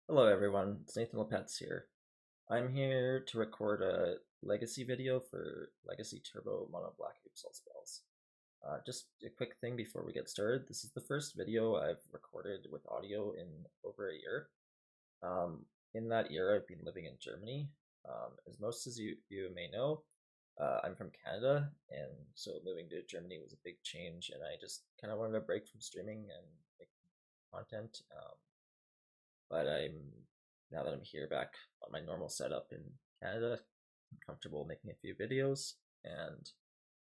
Hello everyone, it's Nathan Lepetz here. I'm here to record a legacy video for Legacy Turbo Mono Black Upsal spells. Just a quick thing before we get started. This is the first video I've recorded with audio in over a year. In that year, I've been living in Germany. As most as you may know, I'm from Canada, and so moving to Germany was a big change, and I just kind of wanted a break from streaming and making content. But now that I'm here back on my normal setup in Canada, I'm comfortable making a few videos, and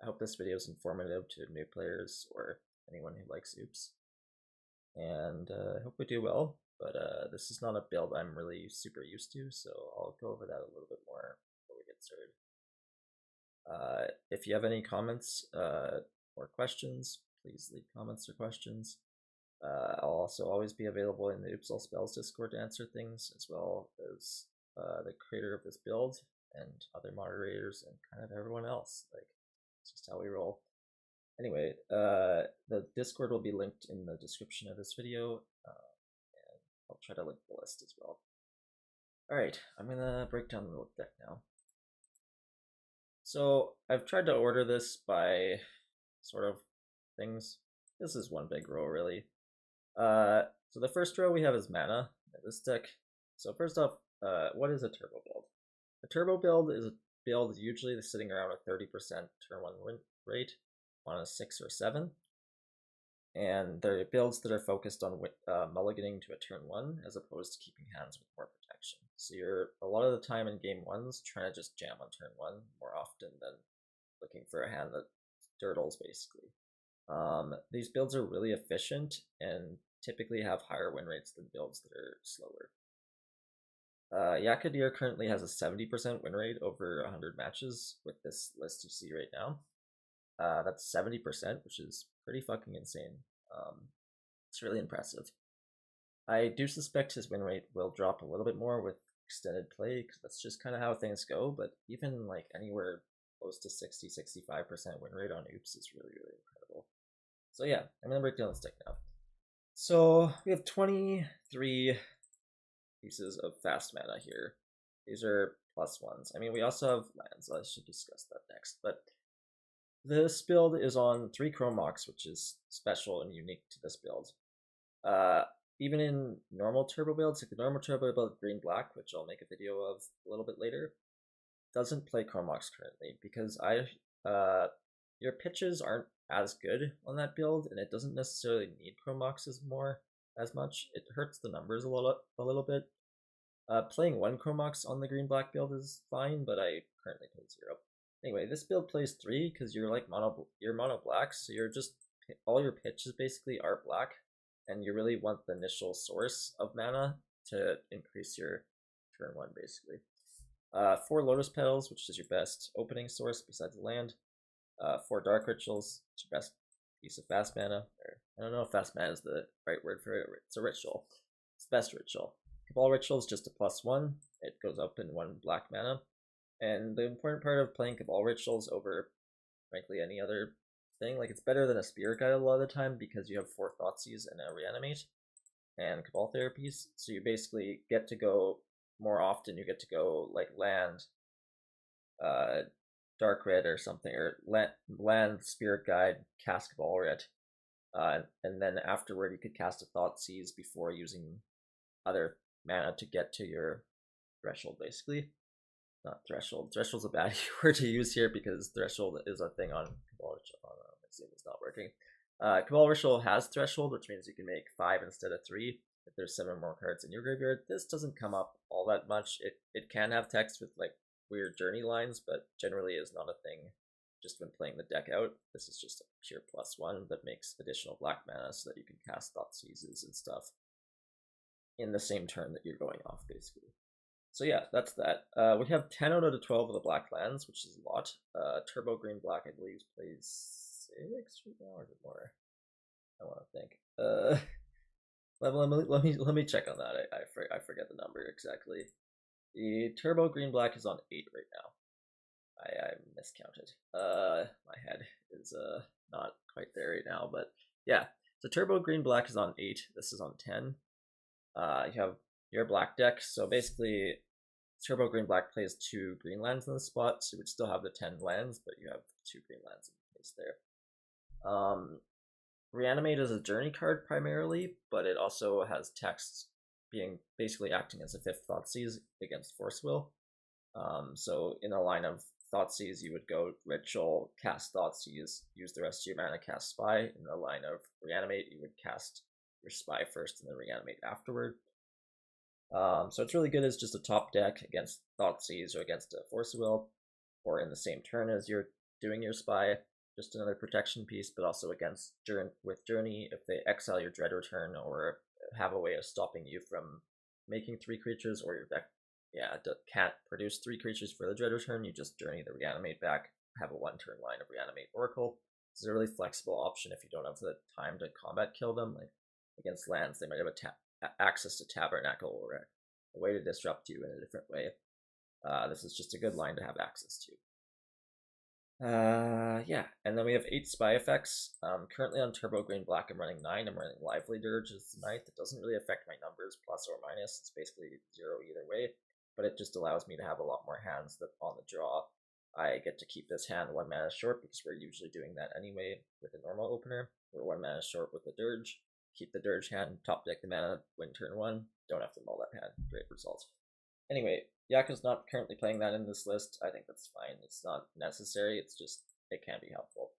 I hope this video is informative to new players or anyone who likes oops. And I hope we do well, but this is not a build I'm really super used to, so I'll go over that a little bit more before we get started. If you have any comments or questions, please leave comments or questions. I'll also always be available in the Oops All Spells Discord to answer things, as well as the creator of this build and other moderators and kind of everyone else. Like, it's just how we roll. Anyway, the Discord will be linked in the description of this video, and I'll try to link the list as well. Alright, I'm going to break down the deck now. So, I've tried to order this by sort of things. This is one big row, really. So the first row we have is mana in this deck. So first off, what is a turbo build? A turbo build is a build usually sitting around a 30% turn 1 win rate on a 6 or 7. And they're builds that are focused on mulliganing to a turn 1 as opposed to keeping hands with more protection. So you're a lot of the time in game 1s trying to just jam on turn 1 more often than looking for a hand that dirtles basically. These builds are really efficient and typically have higher win rates than builds that are slower. Yakaldir currently has a 70% win rate over 100 matches with this list you see right now. That's 70%, which is pretty fucking insane. It's really impressive. I do suspect his win rate will drop a little bit more with extended play, because that's just kind of how things go, but even like anywhere close to 60-65% win rate on oops is really, really incredible. So yeah, I'm going to break down this deck now. So we have 23 pieces of fast mana here. These are +1s. I mean, we also have lands. I should discuss that next. But this build is on 3 Chrome Mox, which is special and unique to this build. Even in normal turbo builds, like the normal turbo build green-black, which I'll make a video of a little bit later, doesn't play Chrome Mox currently because your pitches aren't as good on that build, and it doesn't necessarily need Chrome Moxes as much. It hurts the numbers a little bit. Playing 1 Chrome Mox on the green-black build is fine, but I currently play 0. Anyway, this build plays 3 because you're like mono black, so you're just all your pitches basically are black, and you really want the initial source of mana to increase your turn 1 basically. 4 Lotus Petals, which is your best opening source besides the land. 4 Dark Rituals, it's your best piece of fast mana. I don't know if fast mana is the right word for it. It's a ritual. It's the best ritual. Cabal Ritual is just a +1. It goes up in 1 black mana. And the important part of playing Cabal Rituals over, frankly, any other thing, like it's better than a Spirit Guide a lot of the time because you have 4 Thoughtseize and a Reanimate and Cabal Therapies. So you basically get to go more often. You get to go like land, Dark Red or something, or land Spirit Guide, cast Cabal Red, and then afterward you could cast a Thoughtseize before using other mana to get to your threshold, basically. Not threshold. Threshold's a bad word to use here because threshold is a thing on Cabal Ritual. Oh, no, my Zoom is not working. Cabal Ritual has threshold, which means you can make 5 instead of 3 if there's 7 more cards in your graveyard. This doesn't come up all that much. It can have text with like weird journey lines, but generally is not a thing just when playing the deck out. This is just a pure +1 that makes additional black mana so that you can cast Thoughtseizes and stuff in the same turn that you're going off, basically. So yeah, that's that. We have 10 out of the 12 of the black lands, which is a lot. Turbo Green Black, I believe, plays 6 right now, or is it more? I want to think. Let me check on that. I forget the number exactly. The Turbo Green Black is on 8 right now. I miscounted. My head is not quite there right now, but yeah. So Turbo Green Black is on 8. This is on 10. You have your black deck. So basically, Turbo Green Black plays 2 green lands in the spot, so you would still have the 10 lands, but you have 2 green lands in place there. Reanimate is a journey card primarily, but it also has text being basically acting as a 5th Thoughtseize against Force Will. So in a line of Thoughtseize, you would go Ritual, cast Thoughtseize, use the rest of your mana, cast Spy. In the line of Reanimate, you would cast your Spy first and then Reanimate afterward. So it's really good as just a top deck against Thoughtseize or against a Force Will, or in the same turn as you're doing your Spy, just another protection piece, but also against with Journey, if they exile your Dread Return or have a way of stopping you from making 3 creatures, or your deck can't produce 3 creatures for the Dread Return, you just Journey the Reanimate back, have a 1-turn line of Reanimate Oracle. It's a really flexible option if you don't have the time to combat kill them. Like against lands, they might have access to Tabernacle or a way to disrupt you in a different way. This is just a good line to have access to. Yeah, and then we have 8 spy effects. Currently on Turbo Green Black, I'm running 9. I'm running Lively Dirge as the 9th. It doesn't really affect my numbers, plus or minus. It's basically 0 either way, but it just allows me to have a lot more hands that on the draw. I get to keep this hand 1 mana short because we're usually doing that anyway with a normal opener. We're 1 mana short with the Dirge. Keep the Dirge hand, top deck the mana, win turn 1. Don't have to mull that hand. Great result. Anyway, Yaka's not currently playing that in this list. I think that's fine. It's not necessary. It's just, it can be helpful.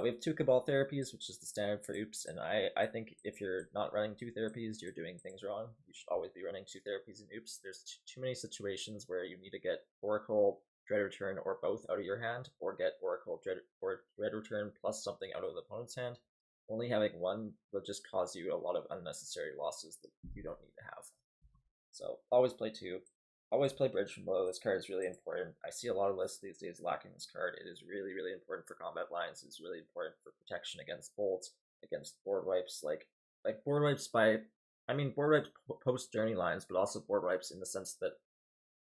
We have 2 Cabal Therapies, which is the standard for Oops, and I think if you're not running 2 therapies, you're doing things wrong. You should always be running 2 therapies in Oops. There's too many situations where you need to get Oracle, Dread Return, or both out of your hand, or get Oracle, Dread Return plus something out of the opponent's hand. Only having 1 will just cause you a lot of unnecessary losses that you don't need to have. So always play 2. Always play Bridge from Below. This card is really important. I see a lot of lists these days lacking this card. It is really, really important for combat lines. It's really important for protection against bolts, against board wipes. Like board wipes board wipes post journey lines, but also board wipes in the sense that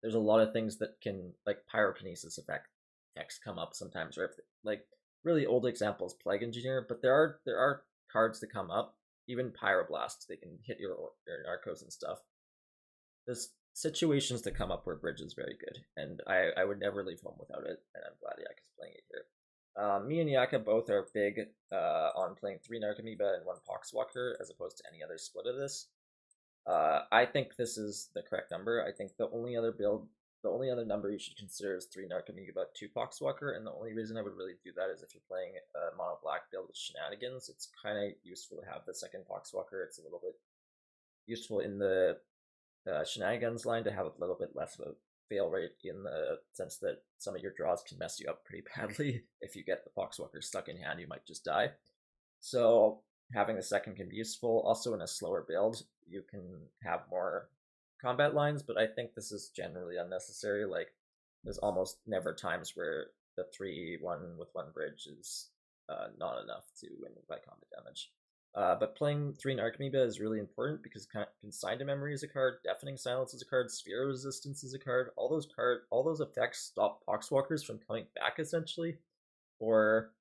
there's a lot of things that can, like pyrokinesis effects come up sometimes, or if like really old examples, Plague Engineer, but there are cards that come up, even Pyroblast, they can hit your Narcos and stuff. There's situations that come up where Bridge is very good, and I would never leave home without it, and I'm glad Yaka's playing it here. Me and Yaka both are big on playing 3 Narcomoeba and 1 Poxwalker, as opposed to any other split of this. I think this is the correct number. I think the only other number you should consider is 3 Narcomoeba, 2 Poxwalker, and the only reason I would really do that is if you're playing a mono black build with shenanigans. It's kind of useful to have the second Poxwalker. It's a little bit useful in the shenanigans line to have a little bit less of a fail rate, in the sense that some of your draws can mess you up pretty badly. If you get the Poxwalker stuck in hand, you might just die. So having the second can be useful. Also in a slower build, you can have more combat lines, but I think this is generally unnecessary. Like, there's almost never times where the 3-1 with 1 bridge is not enough to win by combat damage. But playing 3 Narcomoeba is really important because Consign to Memory is a card, Deafening Silence is a card, Sphere Resistance is a card. All those effects stop Poxwalkers from coming back, essentially, or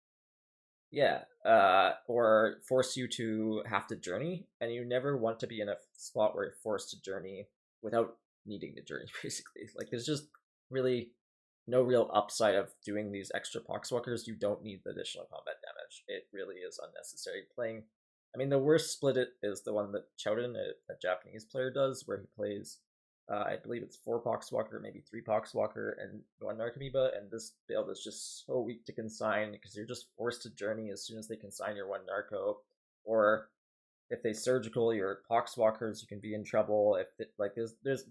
force you to have to journey, and you never want to be in a spot where you're forced to journey without needing to journey, basically. Like, there's just really no real upside of doing these extra Poxwalkers. You don't need the additional combat damage. It really is unnecessary. The worst split it is the one that Chowden, a Japanese player, does, where he plays, I believe it's 4 Poxwalker, maybe 3 Poxwalker, and 1 Narcomoeba, and this build is just so weak to consign, because you're just forced to journey as soon as they consign your 1 Narco, or if they surgical your Poxwalkers, you can be in trouble. If it, like, there's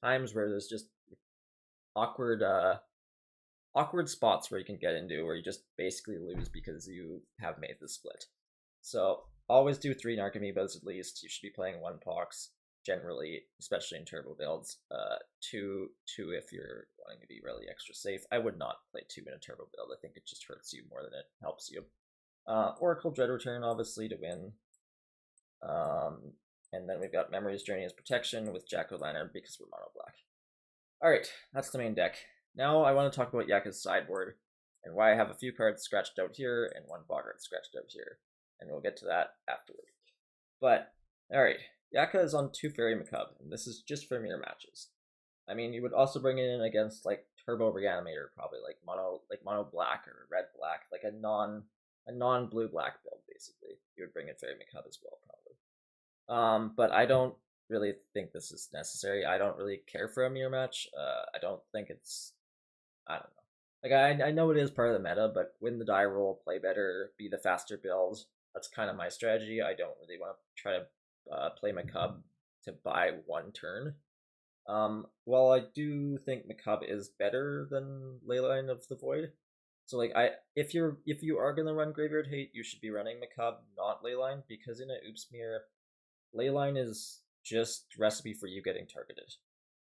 times where there's just awkward spots where you can get into, where you just basically lose because you have made the split. So always do 3 Narcomoebas at least. You should be playing 1 Pox generally, especially in turbo builds. 2 if you're wanting to be really extra safe. I would not play 2 in a turbo build. I think it just hurts you more than it helps you. Oracle Dread Return, obviously, to win. And then we've got Memory's Journey as protection with Jack-O-Lantern because we're mono black. Alright, that's the main deck. Now I want to talk about Yaka's sideboard and why I have a few cards scratched out here and 1 Bogart scratched out here. And we'll get to that afterward. But, alright, Yaka is on 2 Fairy Macub, and this is just for mirror matches. I mean, you would also bring it in against like Turbo Reanimator, probably like mono black or red black, like a non blue black build basically. You would bring in Fairy Macub as well, probably. But I don't really think this is necessary. I don't really care for a mirror match. I don't think it's, I don't know. Like I know it is part of the meta, but win the die roll, play better, be the faster build. That's kind of my strategy. I don't really want to try to play Macub to buy one turn. While I do think Macub is better than Leyline of the Void, so like if you are gonna run Graveyard Hate, you should be running Macub, not Leyline, because in a Oops Mirror, Leyline is just recipe for you getting targeted.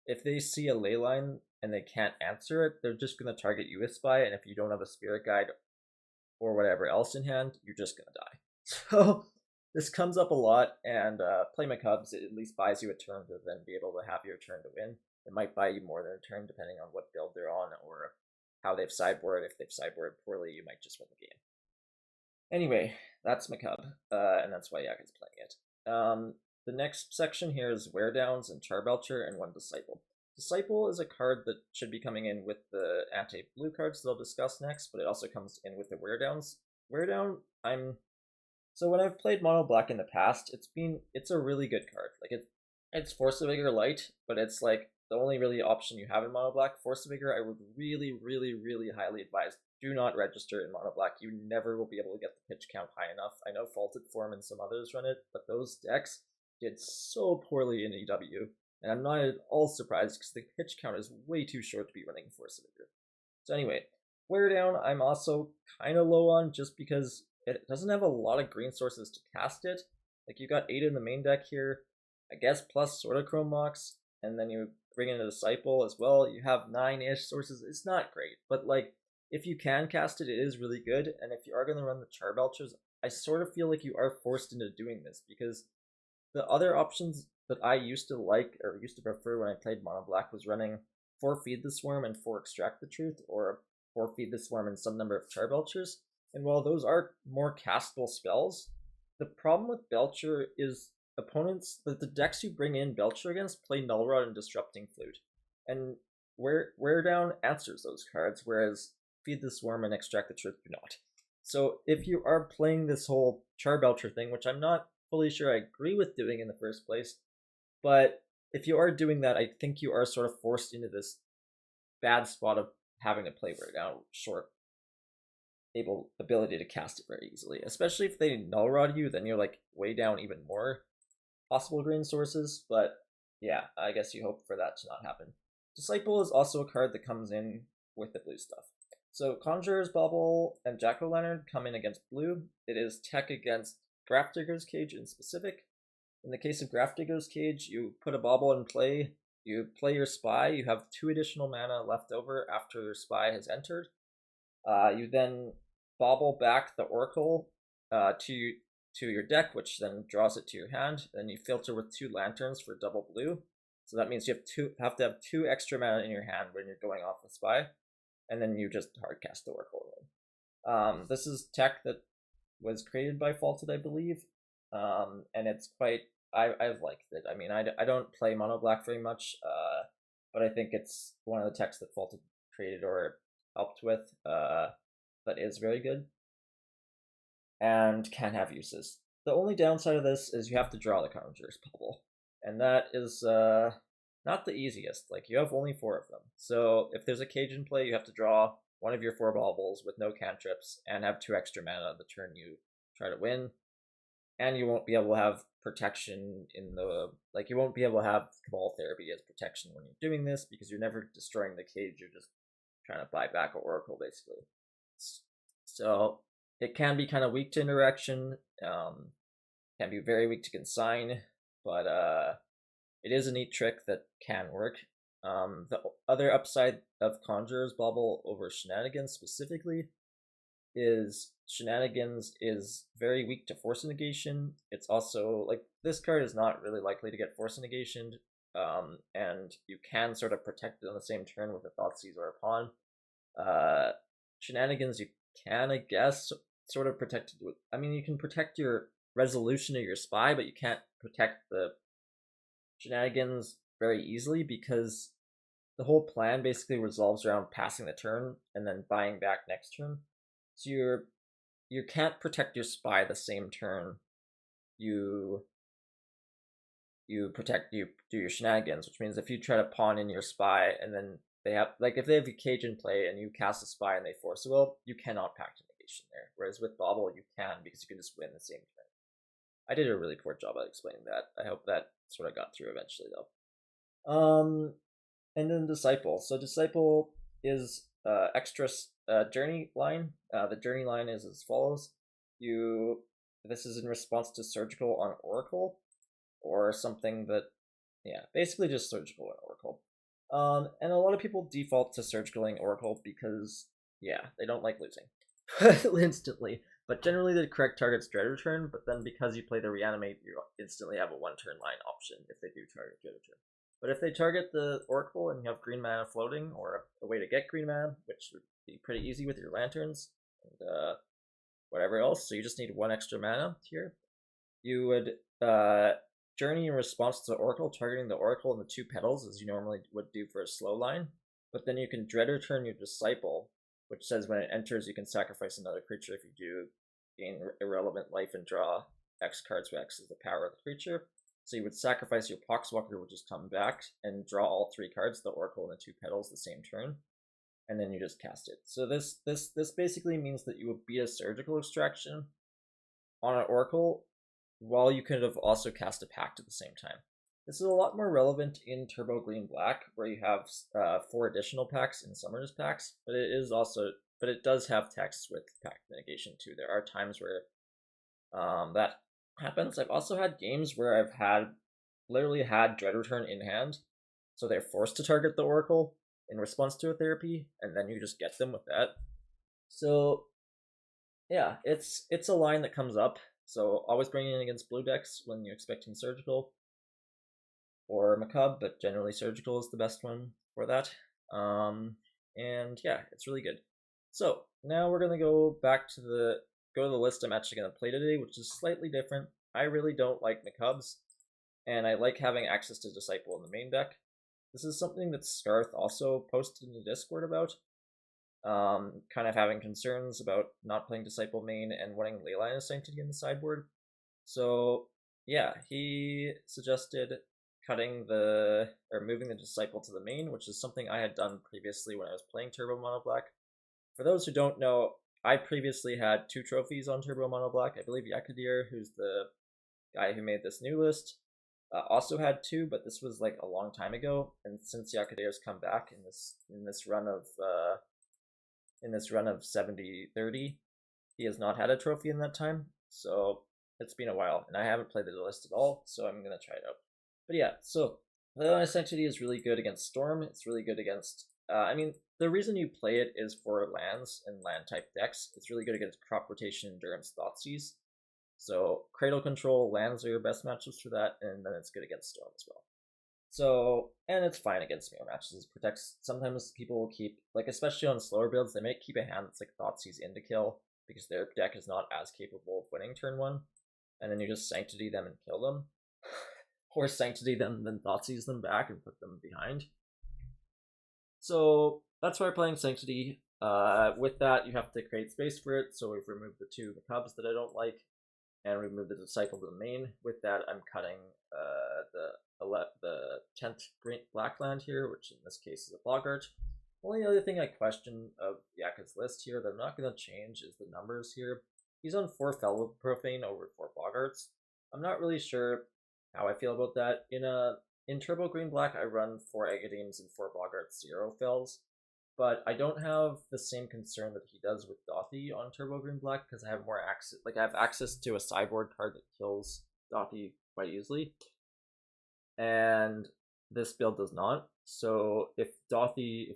If they see a Leyline and they can't answer it, they're just gonna target you with Spy, and if you don't have a Spirit Guide or whatever else in hand, you're just gonna die. So this comes up a lot, and play Macubs, it at least buys you a turn to then be able to have your turn to win. It might buy you more than a turn depending on what build they're on or how they've sideboarded. If they've sideboarded poorly, you might just win the game. Anyway, that's Macub, and that's why Yak is playing it. The next section here is Wear Downs and Charbelcher and one Disciple. Disciple is a card that should be coming in with the anti-blue cards that I'll discuss next, but it also comes in with the Wear Downs. Wear Down, so when I've played Mono Black in the past, it's a really good card. Like it's Force of Vigor light, but it's like the only really option you have in Mono Black. Force of Vigor, I would really, really, really highly advise. Do not register in Mono Black. You never will be able to get the pitch count high enough. I know Faulted Form and some others run it, but those decks did so poorly in EW, and I'm not at all surprised because the pitch count is way too short to be running Force of Vigor. So anyway, Wear Down I'm also kind of low on just because it doesn't have a lot of green sources to cast it. Like you got 8 in the main deck here, I guess, plus sort of Chrome Mox, and then you bring in a Disciple as well. You have 9-ish sources. It's not great, but like if you can cast it, it is really good. And if you are going to run the Charbelchers, I sort of feel like you are forced into doing this because the other options that I used to like or used to prefer when I played Mono Black was running 4 Feed the Swarm and 4 Extract the Truth, or 4 Feed the Swarm and some number of Charbelchers. And while those are more castable spells, the problem with Belcher is opponents, that the decks you bring in Belcher against play Null Rod and Disrupting Flute. And Wear Down answers those cards, whereas Feed the Swarm and Extract the Truth do not. So if you are playing this whole Charbelcher thing, which I'm not fully sure I agree with doing in the first place, but if you are doing that, I think you are sort of forced into this bad spot of having to play Wear Down short ability to cast it very easily, especially if they Null Rod you, then you're like way down even more possible green sources. But yeah, I guess you hope for that to not happen. Disciple is also a card that comes in with the blue stuff. So Conjurer's Bubble and Jack-O-Lantern come in against blue. It is tech against Grafdigger's Cage in specific. In the case of Grafdigger's Cage, you put a bauble in play, you play your Spy, you have 2 additional mana left over after your Spy has entered. You then bauble back the Oracle to your deck, which then draws it to your hand. Then you filter with 2 lanterns for double blue. So that means you have to have 2 extra mana in your hand when you're going off the Spy, and then you just hardcast the Oracle. This is tech that was created by Faulted, I believe, and it's quite. I've liked it. I mean, I don't play Mono Black very much, but I think it's one of the techs that Faulted created or helped with. That is very good and can have uses. The only downside of this is you have to draw the Conjurer's Bubble, and that is not the easiest. Like, you have only 4 of them, so if there's a cage in play, you have to draw one of your 4 baubles with no cantrips and have 2 extra mana the turn you try to win, and you won't be able to have protection in the, like, you won't be able to have Cabal Therapy as protection when you're doing this because you're never destroying the cage, you're just trying to buy back an Oracle, basically. So it can be kind of weak to interaction, can be very weak to consign, but it is a neat trick that can work. The other upside of Conjurer's Bubble over Shenanigans specifically is Shenanigans is very weak to Force Negation. It's also, like, this card is not really likely to get Force Negation, and you can sort of protect it on the same turn with a Thoughtseize or a Pawn. Shenanigans, you can, I guess, sort of protect it with, I mean, you can protect your resolution of your Spy, but you can't protect the shenanigans very easily because the whole plan basically revolves around passing the turn and then buying back next turn. So you can't protect your spy the same turn you you do your shenanigans, which means if you try to pawn in your spy and then they have like if they have a cage in play and you cast a spy and they force a will, you cannot pact a negation there. Whereas with Bauble you can because you can just win the same turn. I did a really poor job at explaining that. I hope that sort of got through eventually though. And then Disciple. So Disciple is extra journey line. The journey line is as follows. This is in response to Surgical on Oracle, or something that, yeah, basically just Surgical on Oracle. And a lot of people default to Surgicaling Oracle because, yeah, they don't like losing instantly. But generally the correct target's Dread Return, but then because you play the Reanimate, you instantly have a one-turn line option if they do target Dread Return. But if they target the Oracle and you have green mana floating, or a way to get green mana, which would be pretty easy with your lanterns, and whatever else, so you just need one extra mana here, you would journey in response to the Oracle, targeting the Oracle and the 2 petals as you normally would do for a slow line, but then you can Dread Return your Disciple, which says when it enters you can sacrifice another creature. If you do, gain irrelevant life and draw X cards, where X is the power of the creature. So you would sacrifice your Poxwalker, which just come back, and draw all 3 cards, the Oracle and the 2 petals, the same turn, and then you just cast it. So this basically means that you would beat a Surgical Extraction on an Oracle, while you could have also cast a Pact at the same time. This is a lot more relevant in Turbo Green Black, where you have 4 additional packs in Summoner's Packs, but it does have text with Pact Negation too. There are times where that happens. I've also had games where I've literally had Dread Return in hand, so they're forced to target the Oracle in response to a therapy, and then you just get them with that. So yeah, it's a line that comes up. So always bringing in against blue decks when you're expecting Surgical or Macabre, but generally Surgical is the best one for that. And yeah, it's really good. So now we're gonna go to the list I'm actually gonna play today, which is slightly different. I really don't like Macabres, and I like having access to Disciple in the main deck. This is something that Scarth also posted in the Discord about. Kind of having concerns about not playing Disciple main and wanting Leyline of Sanctity in the sideboard. So yeah, he suggested moving the Disciple to the main, which is something I had done previously when I was playing Turbo Mono Black. For those who don't know, I previously had 2 trophies on Turbo Mono Black. I believe Yakaldir, who's the guy who made this new list, also had 2, but this was like a long time ago. And since Yakaldir's come back in this run of 70-30, he has not had a trophy in that time. So it's been a while, and I haven't played the list at all, so I'm gonna try it out. But yeah, so Leyline Sanctity is really good against Storm. It's really good against. The reason you play it is for lands and land type decks. It's really good against Crop Rotation, Endurance, Thoughtseize. So Cradle Control, lands are your best matchups for that, and then it's good against Storm as well. So, and it's fine against mirror matches. It protects. Sometimes people will keep, like, especially on slower builds, they might keep a hand that's like Thoughtseize into kill because their deck is not as capable of winning turn 1, and then you just Sanctity them and kill them. Or Sanctity them, then Thoughtseize them back and put them behind. So that's why we're playing Sanctity. With that, you have to create space for it, so we've removed the 2 Macabres that I don't like, and removed the Disciple to the main. With that, I'm cutting the 10th black land here, which in this case is a Boggart. Only other thing I question of Yaka's list here that I'm not going to change is the numbers here. He's on 4 Fellow Profane over 4 Boggarts. I'm not really sure how I feel about that. In Turbo Green Black, I run 4 Agademes and 4 Boggarts, 0 Fells, but I don't have the same concern that he does with Dothy on Turbo Green Black because I have more access. Like, I have access to a sideboard card that kills Dothy quite easily, and this build does not. So if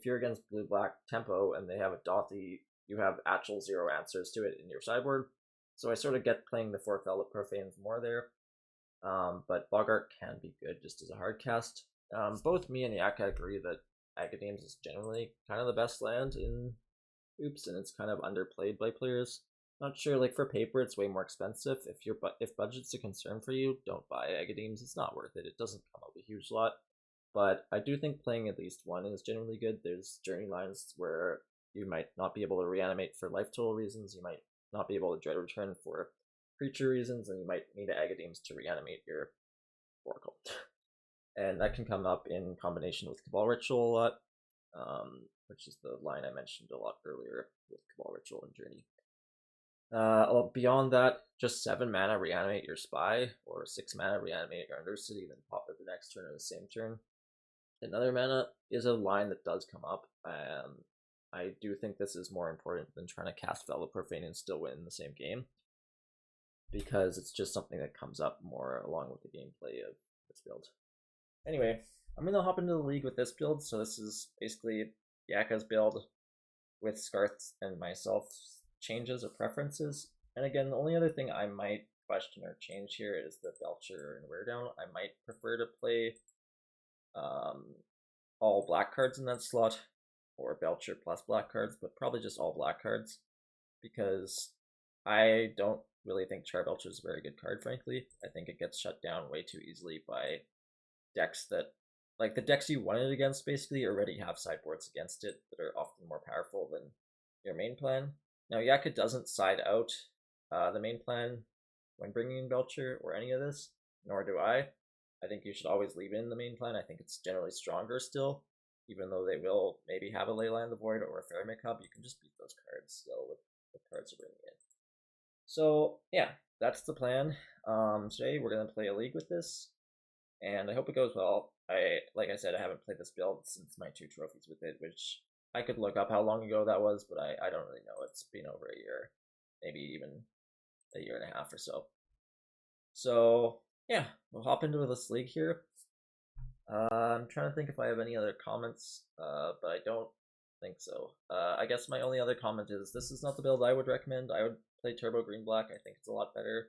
you're against Blue Black Tempo and they have a Dothy, you have actual 0 answers to it in your sideboard. So I sort of get playing the 4 Fellow Profanes more there. But Boggart can be good just as a hard cast. Both me and Yaka agree that Agademes is generally kind of the best land in Oops, and it's kind of underplayed by players. Not sure, like for paper it's way more expensive. If budget's a concern for you, don't buy Agadeems. It's not worth it. It doesn't come up a huge lot. But I do think playing at least one is generally good. There's journey lines where you might not be able to reanimate for life total reasons, you might not be able to dread return for creature reasons, and you might need Agadeems to reanimate your Oracle. And that can come up in combination with Cabal Ritual a lot, which is the line I mentioned a lot earlier with Cabal Ritual and Journey. Beyond that, just 7 mana reanimate your Spy, or 6 mana reanimate your Undercity, then pop it the next turn or the same turn. Another mana is a line that does come up. I do think this is more important than trying to cast Velvet Profane and still win the same game, because it's just something that comes up more along with the gameplay of this build. Anyway, I'm going to hop into the league with this build. So this is basically Yaka's build with Scarth and myself changes or preferences. And again, the only other thing I might question or change here is the Belcher and Wear Down. I might prefer to play all black cards in that slot, or Belcher plus black cards, but probably just all black cards, because I don't really think Charbelcher is a very good card, frankly. I think it gets shut down way too easily by decks that, like the decks you won it against basically already have sideboards against it that are often more powerful than your main plan. Now Yaka doesn't side out the main plan when bringing in Belcher or any of this, nor do I. I think you should always leave it in the main plan. I think it's generally stronger still, even though they will maybe have a Leyline of the Void or a Fairmake Hub. You can just beat those cards still with the cards you're bringing in. So yeah, that's the plan. Today we're gonna play a league with this, and I hope it goes well. Like I said, I haven't played this build since my 2 trophies with it, which I could look up how long ago that was, but I don't really know. It's been over a year, maybe even a year and a half or so. So yeah, we'll hop into this league here. I'm trying to think if I have any other comments, but I don't think so. I guess my only other comment is this is not the build I would recommend. I would play Turbo Green Black. I think it's a lot better,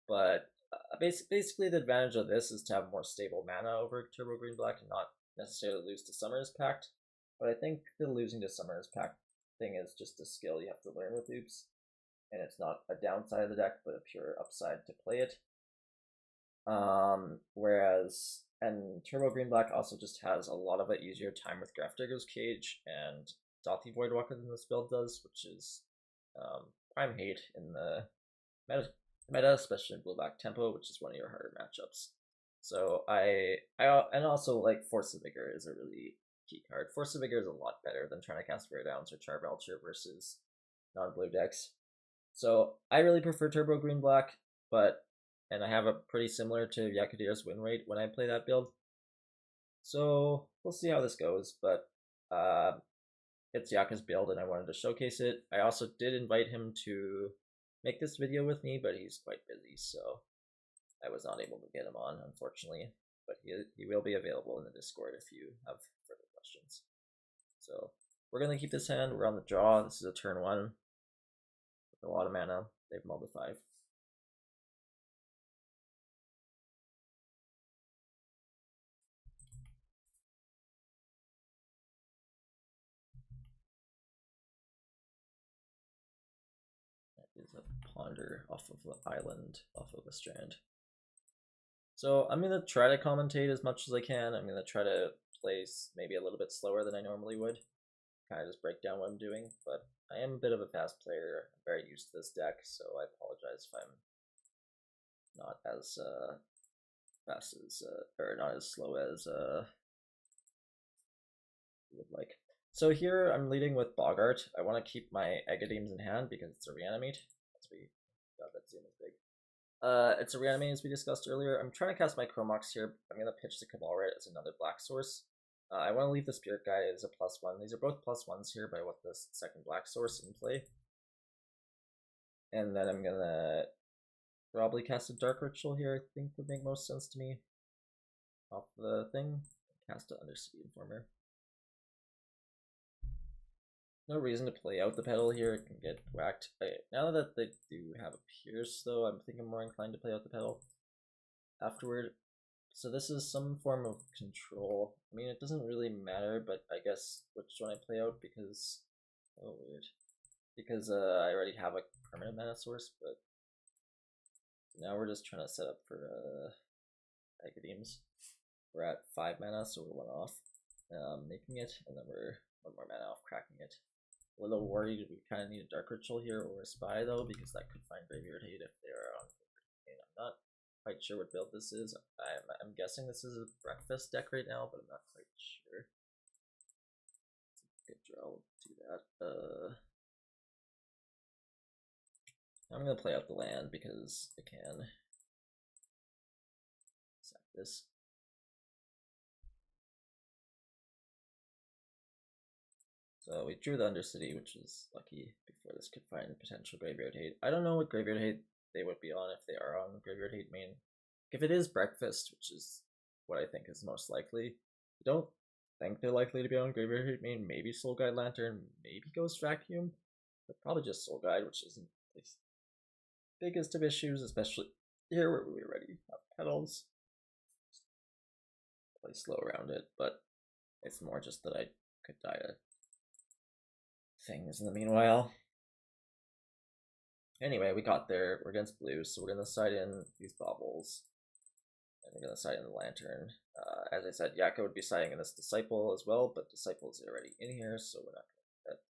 but basically the advantage of this is to have more stable mana over Turbo Green Black and not necessarily lose to Summoner's Pact. But I think the losing to Summoner's Pact thing is just a skill you have to learn with Oops, and it's not a downside of the deck, but a pure upside to play it. Whereas, and Turbo Green Black also just has a lot of easier time with Grafdigger's Cage and Dothi Voidwalker than this build does, which is prime hate in the meta, especially in Blue-Black Tempo, which is one of your harder matchups. So and also like Force of Vigor is a really key card. Force of Vigor is a lot better than trying to cast Wear Downs or Charbelcher versus non-blue decks. So I really prefer Turbo Green Black, and I have a pretty similar to Yakaldir's win rate when I play that build. So we'll see how this goes, but it's Yaka's build and I wanted to showcase it. I also did invite him to make this video with me, but he's quite busy, so I was not able to get him on, unfortunately. But he will be available in the Discord if you have further questions. So we're going to keep this hand. We're on the draw. This is a turn 1 with a lot of mana. They've mulled to 5. Is a ponder off of the island, off of a strand. So I'm going to try to commentate as much as I can. I'm going to try to play maybe a little bit slower than I normally would. Kind of just break down what I'm doing, but I am a bit of a fast player. I'm very used to this deck, so I apologize if I'm not as fast as, or not as slow as you would like. So here I'm leading with Bogart. I want to keep my Agadeems in hand because it's a reanimate. God, that zoom is big. It's a reanimate as we discussed earlier. I'm trying to cast my Chromox here. I'm going to pitch the Cabal Red as another black source. I want to leave the Spirit Guide as a +1. These are both +1s here, but I want the second black source in play. And then I'm going to probably cast a Dark Ritual here, I think would make most sense to me. Off the thing, cast an Undercity Informer. No reason to play out the pedal here, it can get whacked. Now that they do have a Pierce though, I'm thinking more inclined to play out the pedal afterward. So this is some form of control. I mean, it doesn't really matter, but I guess which one I play out because, oh weird. because I already have a permanent mana source, but now we're just trying to set up for Agadeems. We're at 5 mana, so we're 1 off making it, and then we're 1 more mana off cracking it. A little worried we kind of need a Dark Ritual here or a Spy though, because that could find Graveyard Hate if they are on Graveyard Hate. I'm not quite sure what build this is. I'm guessing this is a Breakfast deck right now, but I'm not quite sure. It's a good draw, we'll do that. I'm gonna play out the land because I can. Sack this. So we drew the Undercity, which is lucky before this could find potential Graveyard Hate. I don't know what Graveyard Hate they would be on if they are on Graveyard Hate main. If it is Breakfast, which is what I think is most likely, I don't think they're likely to be on Graveyard Hate main. Maybe Soul Guide Lantern, maybe Ghost Vacuum, but probably just Soul Guide, which isn't the biggest of issues, especially here where we already have petals. Play slow around it, but it's more just that I could die to things in the meanwhile. Anyway, we got there. We're against blue, so we're gonna side in these baubles, and we're gonna side in the lantern. As I said, Yaka would be siding in this Disciple as well, but Disciple is already in here, so we're not gonna do that.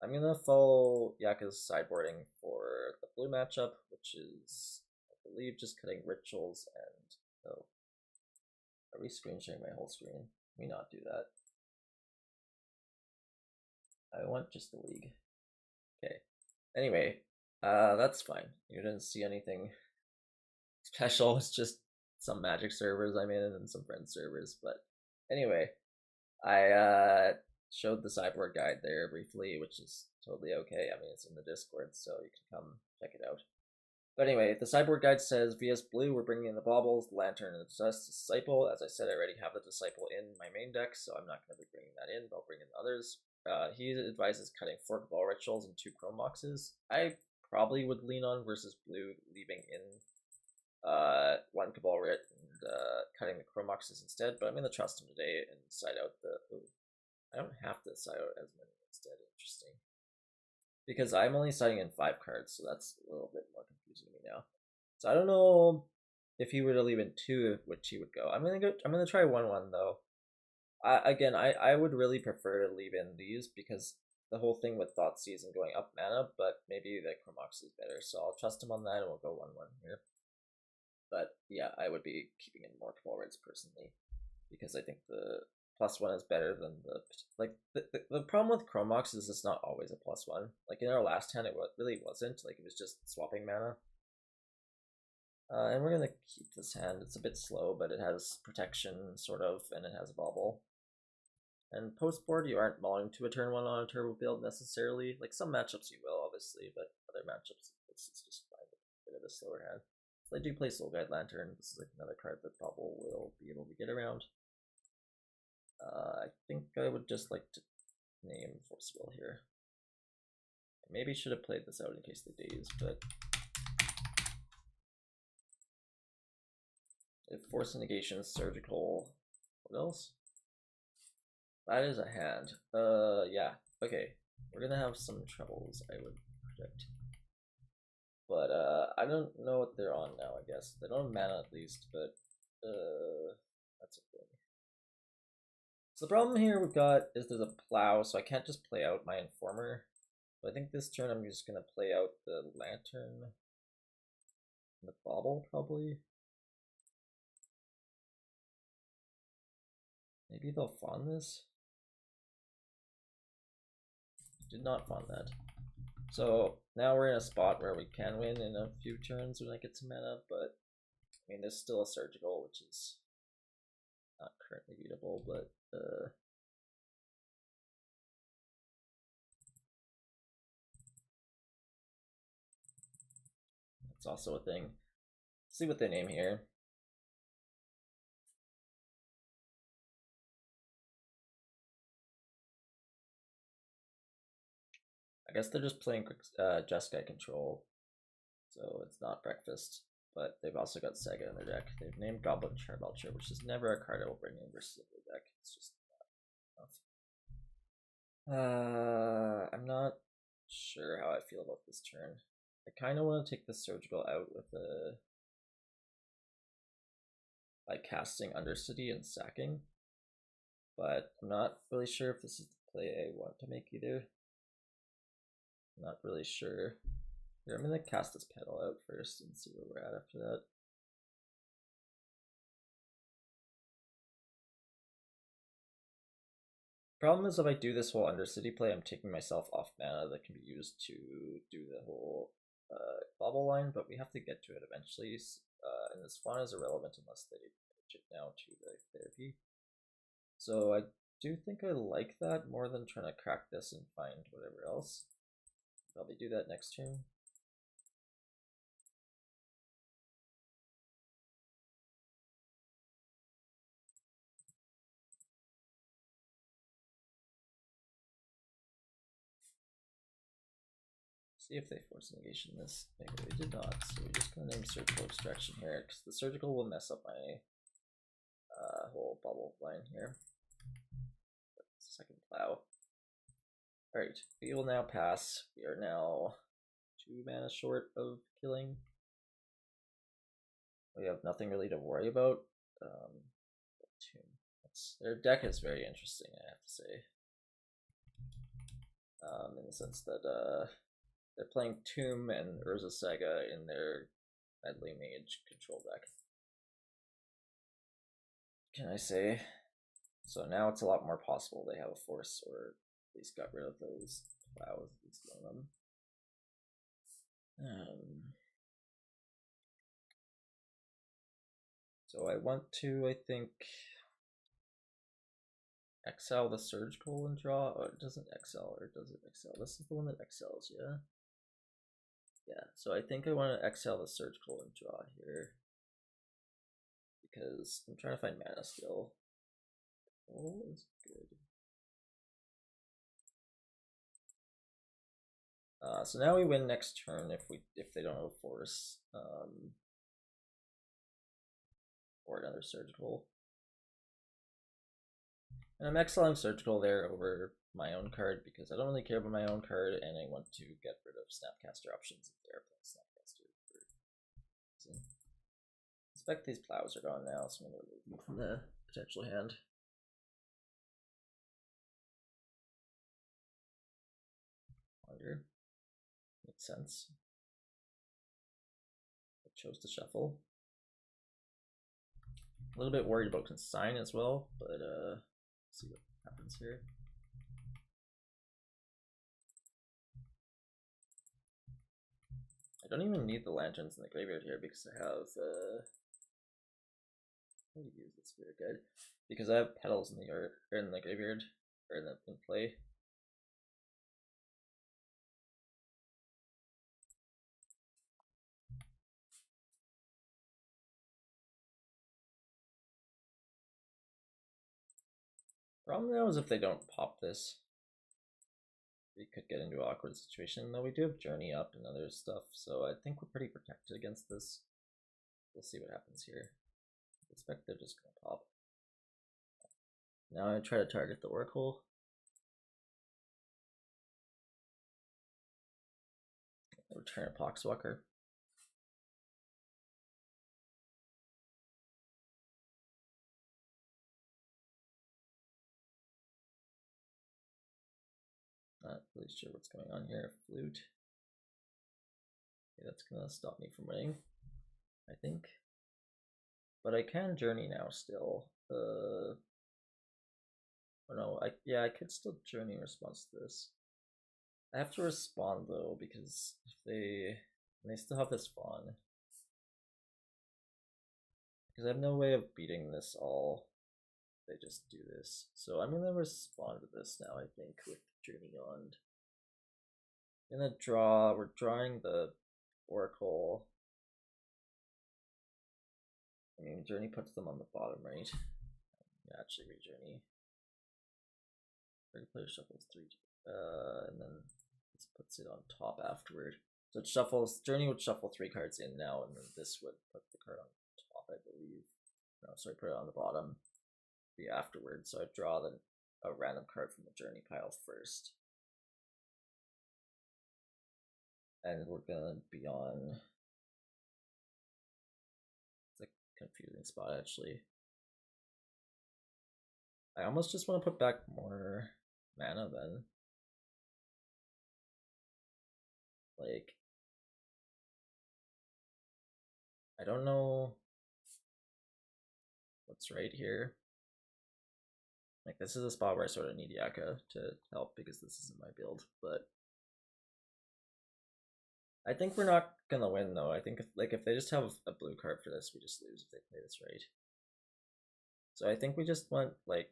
I'm gonna follow Yaka's sideboarding for the blue matchup, which is, I believe, just cutting rituals and oh, are we screen sharing my whole screen? Can we not do that? I want just the league. Okay. Anyway, that's fine. You didn't see anything special. It's just some Magic servers I'm in and some friend servers. But anyway, I showed the sideboard guide there briefly, which is totally okay. I mean, it's in the Discord, so you can come check it out. But anyway, the sideboard guide says VS Blue, we're bringing in the baubles, the lantern, and the Disciple. As I said, I already have the Disciple in my main deck, so I'm not going to be bringing that in, but I'll bring in others. He advises cutting 4 Cabal Rituals and 2 Chrome Boxes. I probably would lean on versus Blue, leaving in 1 Cabal Rit and cutting the Chrome Boxes instead, but I'm going to trust him today and side out the... Ooh, I don't have to side out as many instead. Interesting. Because I'm only siding in 5 cards, so that's a little bit more confusing to me now. So I don't know if he were to leave in 2, which he would go. I'm gonna try 1-1 though. I would really prefer to leave in these because the whole thing with Thoughtseize and going up mana, but maybe the Chromox is better, so I'll trust him on that and we'll go 1-1 here. But yeah, I would be keeping in more Cabal Reds personally because I think the +1 is better than the like the problem with Chromox is it's not always a +1. Like in our last hand, it really wasn't. Like it was just swapping mana. And we're gonna keep this hand. It's a bit slow, but it has protection sort of, and it has a bauble. And post board, you aren't mulling to a turn 1 on a turbo build necessarily. Like some matchups you will, obviously, but other matchups it's just fine with a bit of a slower hand. So I do play Soul Guide Lantern. This is like another card that Bubble will be able to get around. I think I would just like to name Force Will here. I maybe should have played this out in case they daze, but if Force Negation, Surgical, what else? That is a hand. Yeah, okay. We're gonna have some troubles, I would predict. But I don't know what they're on now, I guess. They don't have mana at least, but that's a thing. So the problem here we've got is there's a plow, so I can't just play out my Informer. But I think this turn I'm just gonna play out the Lantern and the Bauble, probably. Maybe they'll fawn this? Did not fawn that. So now we're in a spot where we can win in a few turns when I get some mana, but I mean there's still a Surgical, which is not currently beatable, but that's also a thing. Let's see what they name here. I guess they're just playing Jeskai Control, so it's not Breakfast, but they've also got Sega in their deck. They've named Goblin Charbelcher, which is never a card I will bring in versus the deck. It's just not enough. I'm not sure how I feel about this turn. I kind of want to take the surgical out with a by casting Undercity and sacking, but I'm not really sure if this is the play I want to make either. I'm not really sure. Here, I'm gonna cast this pedal out first and see where we're at after that. Problem is, if I do this whole Undercity play, I'm taking myself off mana that can be used to do the whole bubble line, but we have to get to it eventually, and this fauna is irrelevant unless they pitch it now to the therapy. So I do think I like that more than trying to crack this and find whatever else. Probably do that next turn. See if they force negation this. Maybe they did not, so we're just gonna name surgical extraction here, because the surgical will mess up my whole bubble line here. Second plow. Alright, we will now pass. We are now 2 mana short of killing. We have nothing really to worry about. Their deck is very interesting, I have to say. In the sense that they're playing Tomb and Urza Saga in their Medley Mage control deck. Can I say? So now it's a lot more possible they have a force, or at least got rid of those plows, at least one of them. So I want to, I think, exile the surgical and draw. Oh, it doesn't exile, or does it exile? This is the one that exiles, yeah? Yeah, so I think I want to exile the surgical and draw here, because I'm trying to find mana still. Oh, it's good. So now we win next turn if they don't have a force, or another surgical. And I'm exiling surgical there over my own card because I don't really care about my own card, and I want to get rid of Snapcaster options if they're playing Snapcaster. I suspect these plows are gone now, so I'm going to remove them from the potential hand. Wonder. Makes sense. I chose to shuffle. A little bit worried about consign as well, but see what happens here. I don't even need the lanterns in the graveyard here because I have how to use this spirit guide, because I have petals in the graveyard, or in play. Problem now is if they don't pop this, we could get into an awkward situation, though we do have Journey up and other stuff, so I think we're pretty protected against this. We'll see what happens here. I expect they're just gonna pop. Now I try to target the Oracle. Return a Poxwalker. Not really sure what's going on here. Flute. Okay, that's gonna stop me from winning, I think. But I can Journey now still. Oh no, I could still Journey in response to this. I have to respond though, because if they still have this Fawn. Because I have no way of beating this all. They just do this. So I'm gonna respond to this now, I think, with Journey on. I'm gonna draw, we're drawing the Oracle. I mean, Journey puts them on the bottom, right? Yeah, actually re-Journey. Player shuffles 3, and then this puts it on top afterward. So it shuffles, Journey would shuffle 3 cards in now, and then this would put the card on top, I believe. No, sorry, put it on the bottom. Be afterwards. So I draw a random card from the Journey pile first. And we're gonna be on. It's a confusing spot actually. I almost just want to put back more mana then. Like, I don't know what's right here. Like, this is a spot where I sort of need Yaka to help because this isn't my build, but I think we're not gonna win though. I think if they just have a blue card for this, we just lose if they play this right. So I think we just want like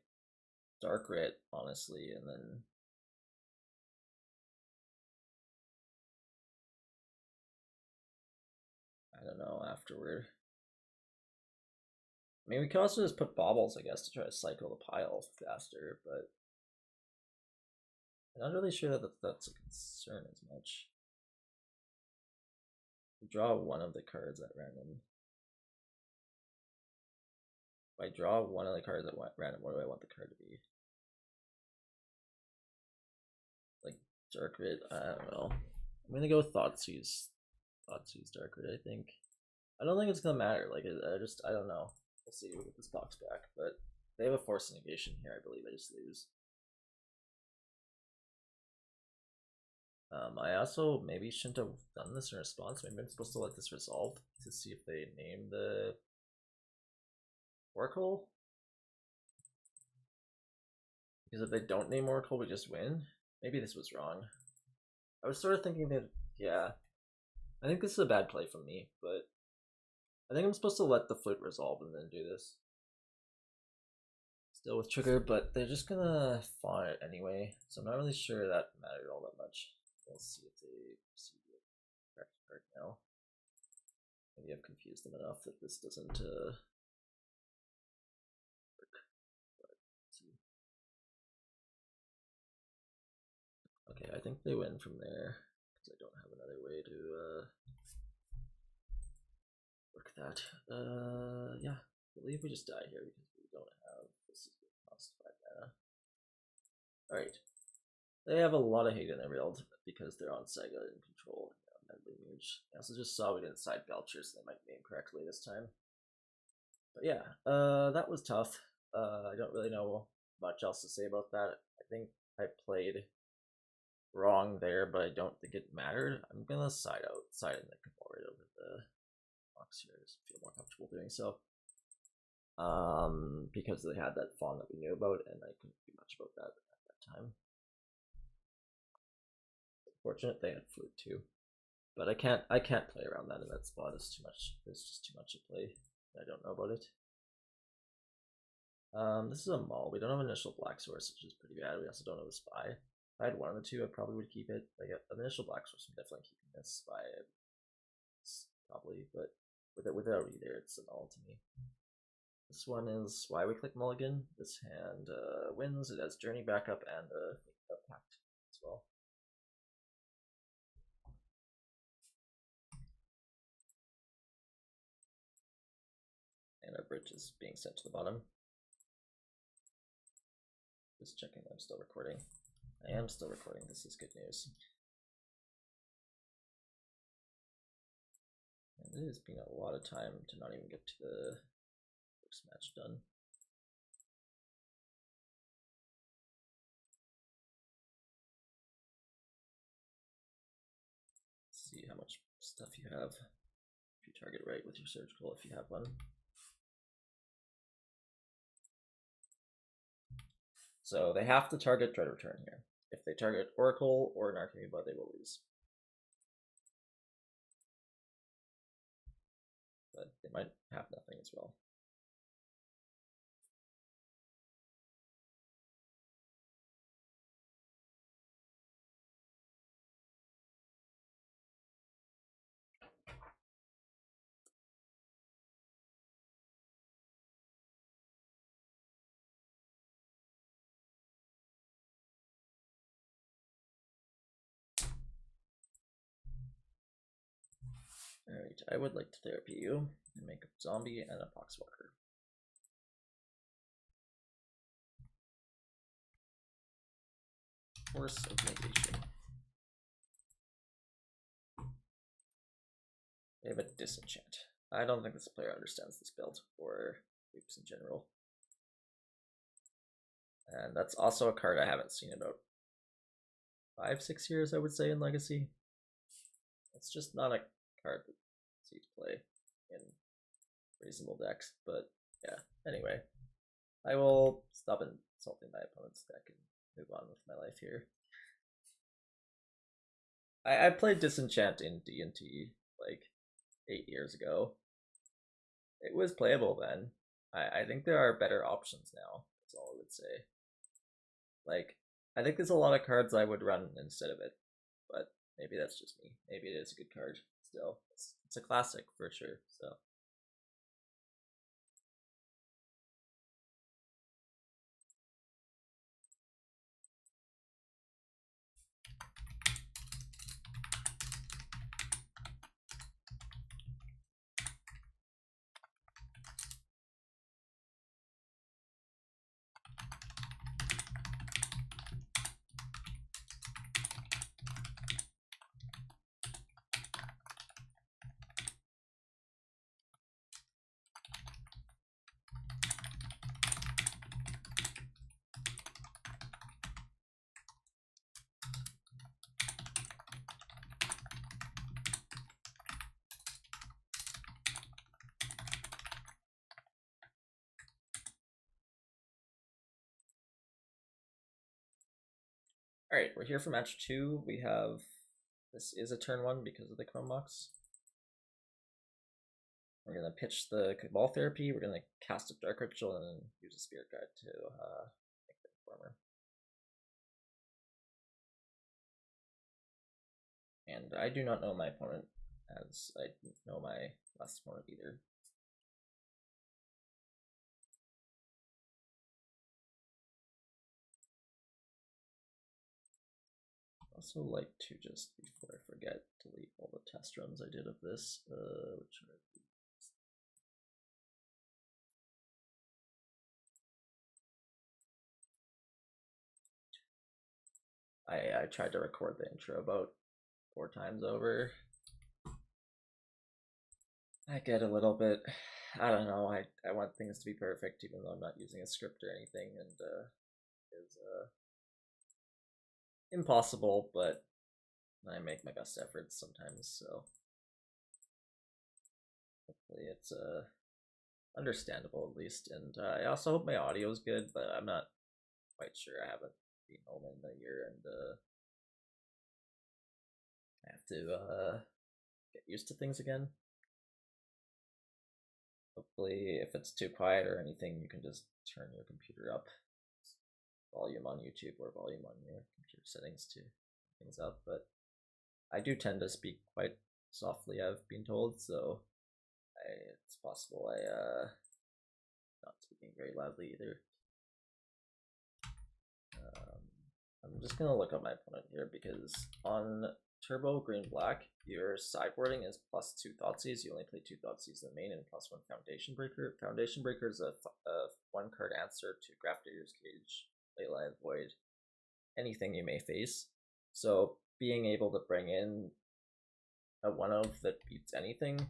Dark Rit, honestly, and then I don't know afterward. I mean, we could also just put baubles, I guess, to try to cycle the pile faster, but I'm not really sure that that's a concern as much. We draw one of the cards at random. If I draw one of the cards at random, what do I want the card to be? Like Dark Rit, I don't know. I'm gonna go Thoughtseize Dark Rit, I think. I don't think it's gonna matter. Like, I don't know. We'll see. We'll get this box back, but they have a force negation here. I believe I just lose. I also maybe shouldn't have done this in response. Maybe I'm supposed to let this resolve to see if they name the Oracle. Because if they don't name Oracle, we just win. Maybe this was wrong. I was sort of thinking that, yeah. I think this is a bad play from me, but I think I'm supposed to let the flute resolve and then do this. Still with trigger, but they're just gonna fawn it anyway, so I'm not really sure that mattered all that much. Let's see if they proceed with the correct card now. Maybe I've confused them enough that this doesn't work. But let's see. Okay, I think they win from there because I don't have another way to work that. Yeah, I believe we just die here because we don't have this is going to cost 5 mana. Alright. They have a lot of hate in their build because they're on Sega and control and Lineage. I also just saw we didn't side Belcher, so they might name correctly this time. But yeah, that was tough. I don't really know much else to say about that. I think I played wrong there, but I don't think it mattered. I'm gonna side in the Cabal right over the box here. I just feel more comfortable doing so. Because they had that fawn that we knew about, and I couldn't do much about that at that time. Fortunate they had flute too, but I can't play around that in that spot. It's too much. There's just too much to play. I don't know about it. This is a Maul. We don't have initial black source, which is pretty bad. We also don't have a spy. If I had one of the two, I probably would keep it. Like an initial black source, I'm definitely keeping this spy. Probably, but without either, it's an all to me. This one is why we click Mulligan. This hand wins. It has Journey backup and a pact as well. And our bridge is being sent to the bottom. Just checking I'm still recording. I am still recording. This is good news. And it has been a lot of time to not even get to the first match done. Let's see how much stuff you have. If you target right with your surgical, if you have one. So they have to target Dread Return here. If they target Oracle or Narcomoeba, they will lose. But they might have nothing as well. Alright, I would like to therapy you and make a zombie and a poxwalker. Force of negation. Okay, but Disenchant. I don't think this player understands this build or loops in general. And that's also a card I haven't seen in about 5-6 years, I would say, in Legacy. It's just not a card that sees play in reasonable decks, but yeah, anyway. I will stop insulting my opponent's deck and move on with my life here. I played Disenchant in D&T like 8 years ago. It was playable then. I think there are better options now, that's all I would say. Like, I think there's a lot of cards I would run instead of it, but maybe that's just me. Maybe it is a good card still. It's a classic for sure, so. Alright, we're here for match 2. We have, this is a turn 1 because of the Chrome Mox. We're going to pitch the Cabal Therapy, we're going to cast a Dark Ritual, and then use a Spirit Guide to make the Informer. And I do not know my opponent, as I didn't know my last opponent either. Also like to just, before I forget, delete all the test runs I did of this, which are I tried to record the intro about 4 times over. I get a little bit, I don't know, I want things to be perfect even though I'm not using a script or anything, and it's impossible, but I make my best efforts sometimes, so hopefully it's understandable at least. And I also hope my audio is good, but I'm not quite sure. I haven't been home in a year, and I have to get used to things again. Hopefully, if it's too quiet or anything, you can just turn your computer up, volume on YouTube or volume on your computer settings to things up. But I do tend to speak quite softly, I've been told, so it's possible I not speaking very loudly either. I'm just gonna look up my opponent here because on Turbo Green Black, your sideboarding is +2 Thoughtseize. You only play 2 Thoughtseize in the main and +1 Foundation Breaker. Foundation Breaker is a 1-card answer to Grafdigger's Cage, Leyline Void, anything you may face. So being able to bring in a 1-of that beats anything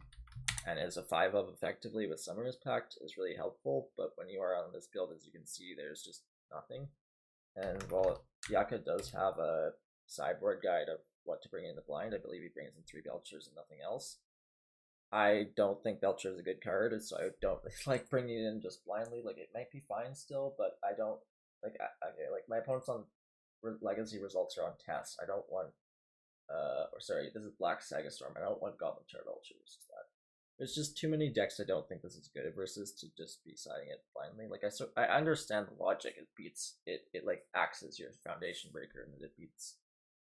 and is a 5-of effectively with Summoner's Pact is really helpful, but when you are on this build, as you can see, there's just nothing. And while Yaka does have a sideboard guide of what to bring in the blind, I believe he brings in 3 Belchers and nothing else. I don't think Belcher is a good card, so I don't like bringing it in just blindly. Like, it might be fine still, but I don't like. Like my opponents on Legacy results are on test. I don't want, or sorry, this is Black Saga Storm. I don't want Goblin Turtle versus that. There's just too many decks I don't think this is good versus to just be siding it blindly. Like I understand the logic. It beats it like acts as your foundation breaker and it beats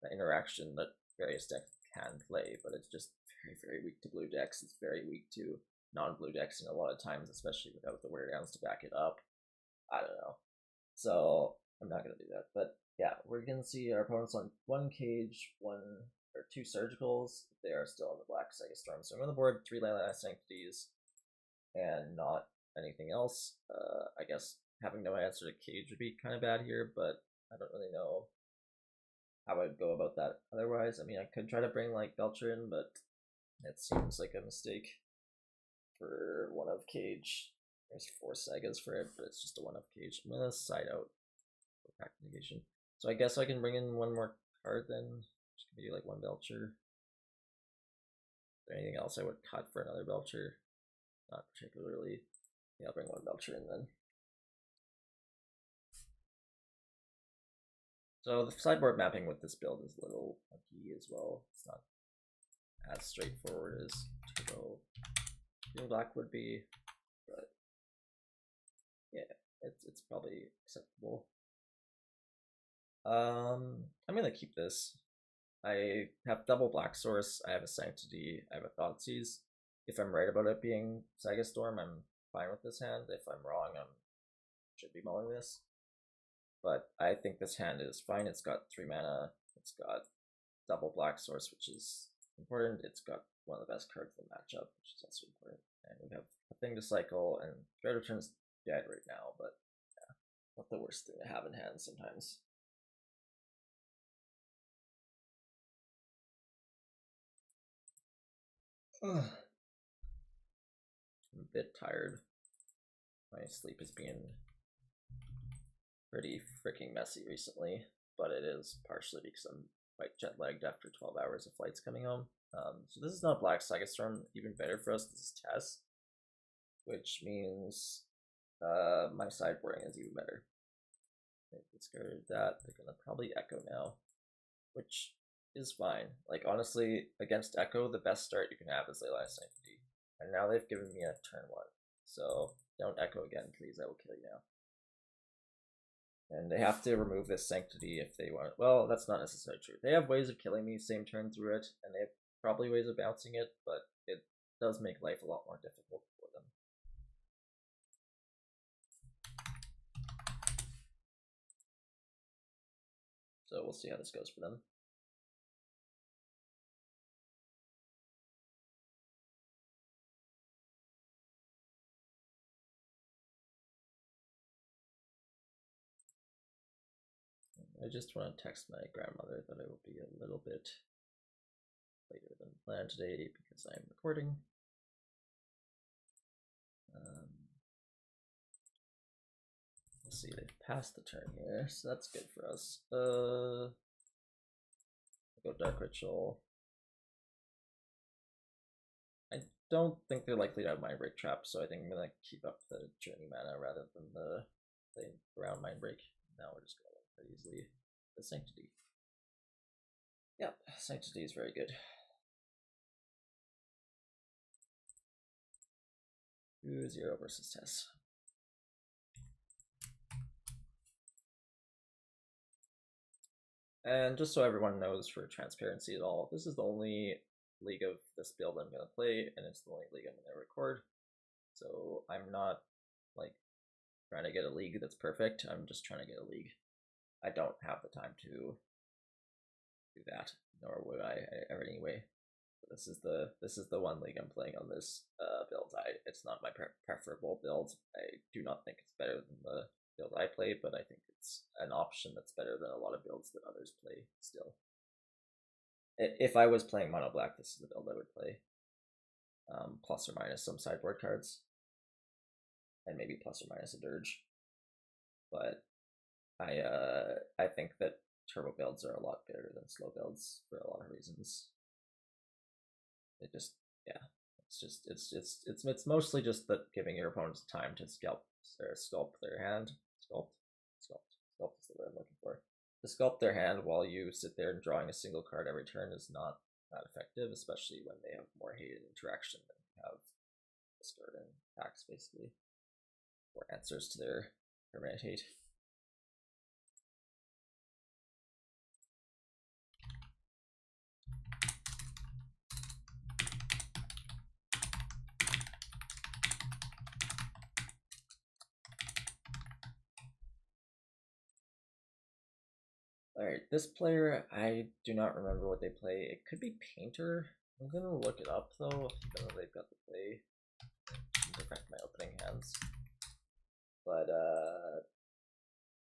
the interaction that various decks can play, but it's just very, very weak to blue decks. It's very weak to non-blue decks and a lot of times, especially without the wear downs to back it up. I don't know. So I'm not gonna do that. But yeah, we're gonna see our opponents on 1 cage, 1 or 2 surgicals if they are still on the Black Saga Storm. So I'm on the board 3 Leyline Sanctities and not anything else. I guess having no answer to cage would be kind of bad here, but I don't really know how I'd go about that otherwise. I mean, I could try to bring like Belcher in, but It seems like a mistake for one of Cage. There's 4 Sagas for it, but it's just a one of Cage. I'm gonna side out for pack negation. So I guess I can bring in one more card then. Which could be like 1 Belcher. Is there anything else I would cut for another Belcher? Not particularly. Yeah, I'll bring 1 Belcher in then. So the sideboard mapping with this build is a little funky as well. It's not as straightforward as Turbo Green Black would be, but yeah, it's probably acceptable. I'm gonna keep this. I have double Black Source, I have a Sanctity, I have a Thoughtseize. If I'm right about it being Saga Storm, I'm fine with this hand. If I'm wrong, I should be mulling this. But I think this hand is fine. It's got 3 mana, it's got double Black Source, which is important. It's got one of the best cards in the matchup, which is also important. And we have a thing to cycle, and Dread Return's dead right now, but yeah, not the worst thing to have in hand sometimes. I'm a bit tired. My sleep has been pretty freaking messy recently, but it is partially because I'm quite jet lagged after 12 hours of flights coming home. So this is not Black Saga Storm, even better for us. This is Tess, which means my sideboarding is even better. I discarded that. They're gonna probably Echo now, which is fine. Like honestly, against Echo, the best start you can have is Leyline Sanctity, and now they've given me a turn 1. So don't Echo again, please. I will kill you now. And they have to remove this Sanctity if they want. Well, that's not necessarily true. They have ways of killing me same turn through it, and they have probably ways of bouncing it, but it does make life a lot more difficult for them. So we'll see how this goes for them. I just want to text my grandmother that I will be a little bit later than planned today because I'm recording. Let's see, they've passed the turn here, so that's good for us. I'll go Dark Ritual. I don't think they're likely to have Mind Break Trap, so I think I'm gonna keep up the Journey mana rather than the around Mind Break. Now we're just gonna win pretty easily. The Sanctity. Yep, Sanctity is very good. 2-0 versus Tess. And just so everyone knows for transparency at all, this is the only league of this build I'm going to play, and it's the only league I'm going to record. So I'm not like trying to get a league that's perfect. I'm just trying to get a league. I don't have the time to do that, nor would I anyway. This is the one league I'm playing on this build. It's not my preferable build. I do not think it's better than the build I play, but I think it's an option that's better than a lot of builds that others play still. If I was playing mono black, this is the build I would play. Plus or minus some sideboard cards, and maybe plus or minus a dirge. But I think that turbo builds are a lot better than slow builds for a lot of reasons. It just, yeah, it's mostly just that giving your opponents time to sculpt their hand. Sculpt is the word I'm looking for. To sculpt their hand while you sit there and drawing a single card every turn is not that effective, especially when they have more hated interaction than you have discard and packs, basically, or answers to their permanent hate. Alright, this player, I do not remember what they play. It could be Painter. I'm gonna look it up though, even though they've got the play. Affect my opening hands. But,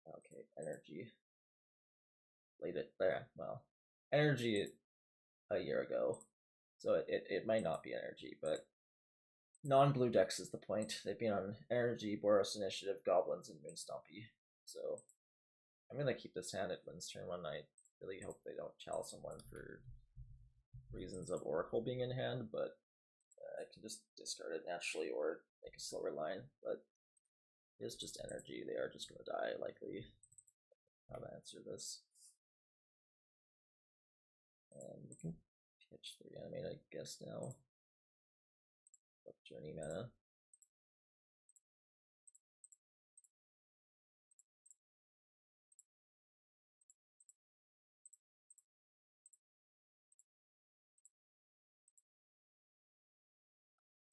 okay, Energy. Played it there, well. Energy a year ago. So it might not be energy, but non-blue decks is the point. They've been on energy, Boros Initiative, Goblins, and Moonstompy. So I'm gonna keep this hand at wins turn 1. I really hope they don't chalice someone for reasons of Oracle being in hand, but I can just discard it naturally or make a slower line. But it's just energy. They are just gonna die likely. How to answer this? And we can pitch the reanimate, I guess now. Journey mana.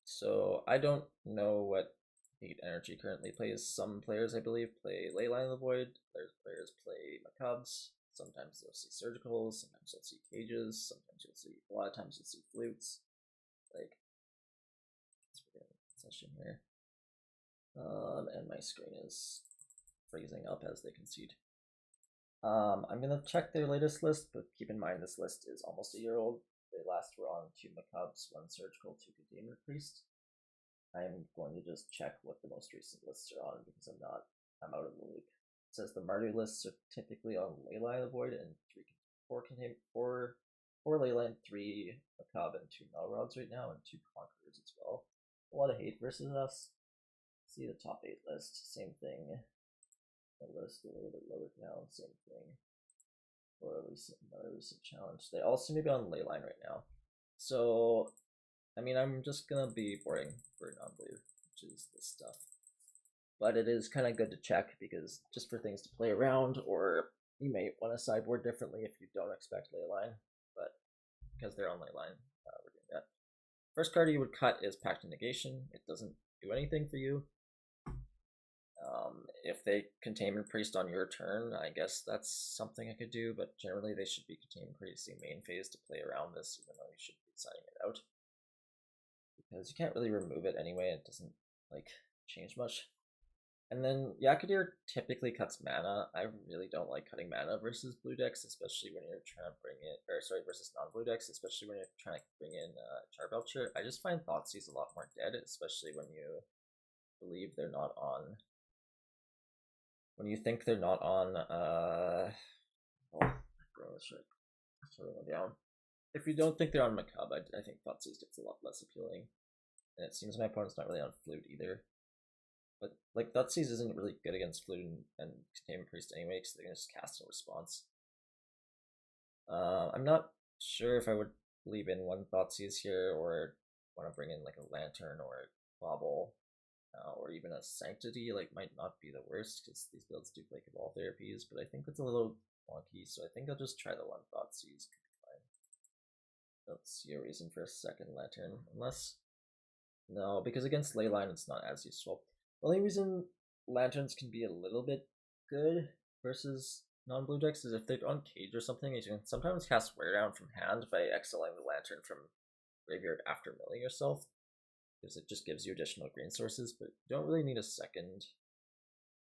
So I don't know what 8 energy currently plays. Some players, I believe, play Leyline of the Void. Other players play Macabres. Sometimes they'll see Surgicals. Sometimes they'll see Cages. Sometimes you'll see, a lot of times you'll see Flutes. Like, let's begin session here. And my screen is freezing up as they concede. I'm gonna check their latest list, but keep in mind this list is almost a year old. They last were on 2 Macabres, 1 Surgical, 2 Containment Priest. I'm going to just check what the most recent lists are on because I'm out of the loop. It says the Mardu lists are typically on Leyline of the Void and 4 Leyline, 3 Macabre, and 2 Melrods right now, and 2 Conquerors as well. A lot of hate versus us. See the top 8 list, same thing. The list a little bit lower down, same thing. Or another recent challenge. They all seem to be on Leyline right now. So, I mean, I'm just gonna be boring for non-blue, which is this stuff. But it is kind of good to check because just for things to play around, or you may want to sideboard differently if you don't expect Leyline. But because they're on Leyline, we're doing that. First card you would cut is Pact of Negation. It doesn't do anything for you. If they Containment Priest on your turn, I guess that's something I could do, but generally they should be Containment Priesting main phase to play around this, even though you should be signing it out. Because you can't really remove it anyway, it doesn't, like, change much. And then Yakaldir typically cuts mana. I really don't like cutting mana versus blue decks, especially when you're trying to bring in, versus non-blue decks, especially when you're trying to bring in Charbelcher. I just find Thoughtseize a lot more dead, especially when you believe they're not on, when you think they're not on, down. If you don't think they're on Macabre, I think Thoughtseize gets a lot less appealing. And it seems my opponent's not really on Flute either. But, like, Thoughtseize isn't really good against Flute and Containment Priest anyway, because they're going to just cast in response. I'm not sure if I would leave in 1 Thoughtseize here, or want to bring in, like, a Lantern or a Bauble. Or even a Sanctity, like, might not be the worst, because these builds do play Cabal therapies, but I think it's a little wonky, so I think I'll just try the 1 Thoughtseize. Don't see a reason for a second Lantern, unless... No, because against Leyline it's not as useful. The only reason Lanterns can be a little bit good versus non-blue decks is if they're on Cage or something, you can sometimes cast Wear Down from hand by exiling the Lantern from graveyard after milling yourself. Because it just gives you additional green sources, but you don't really need a second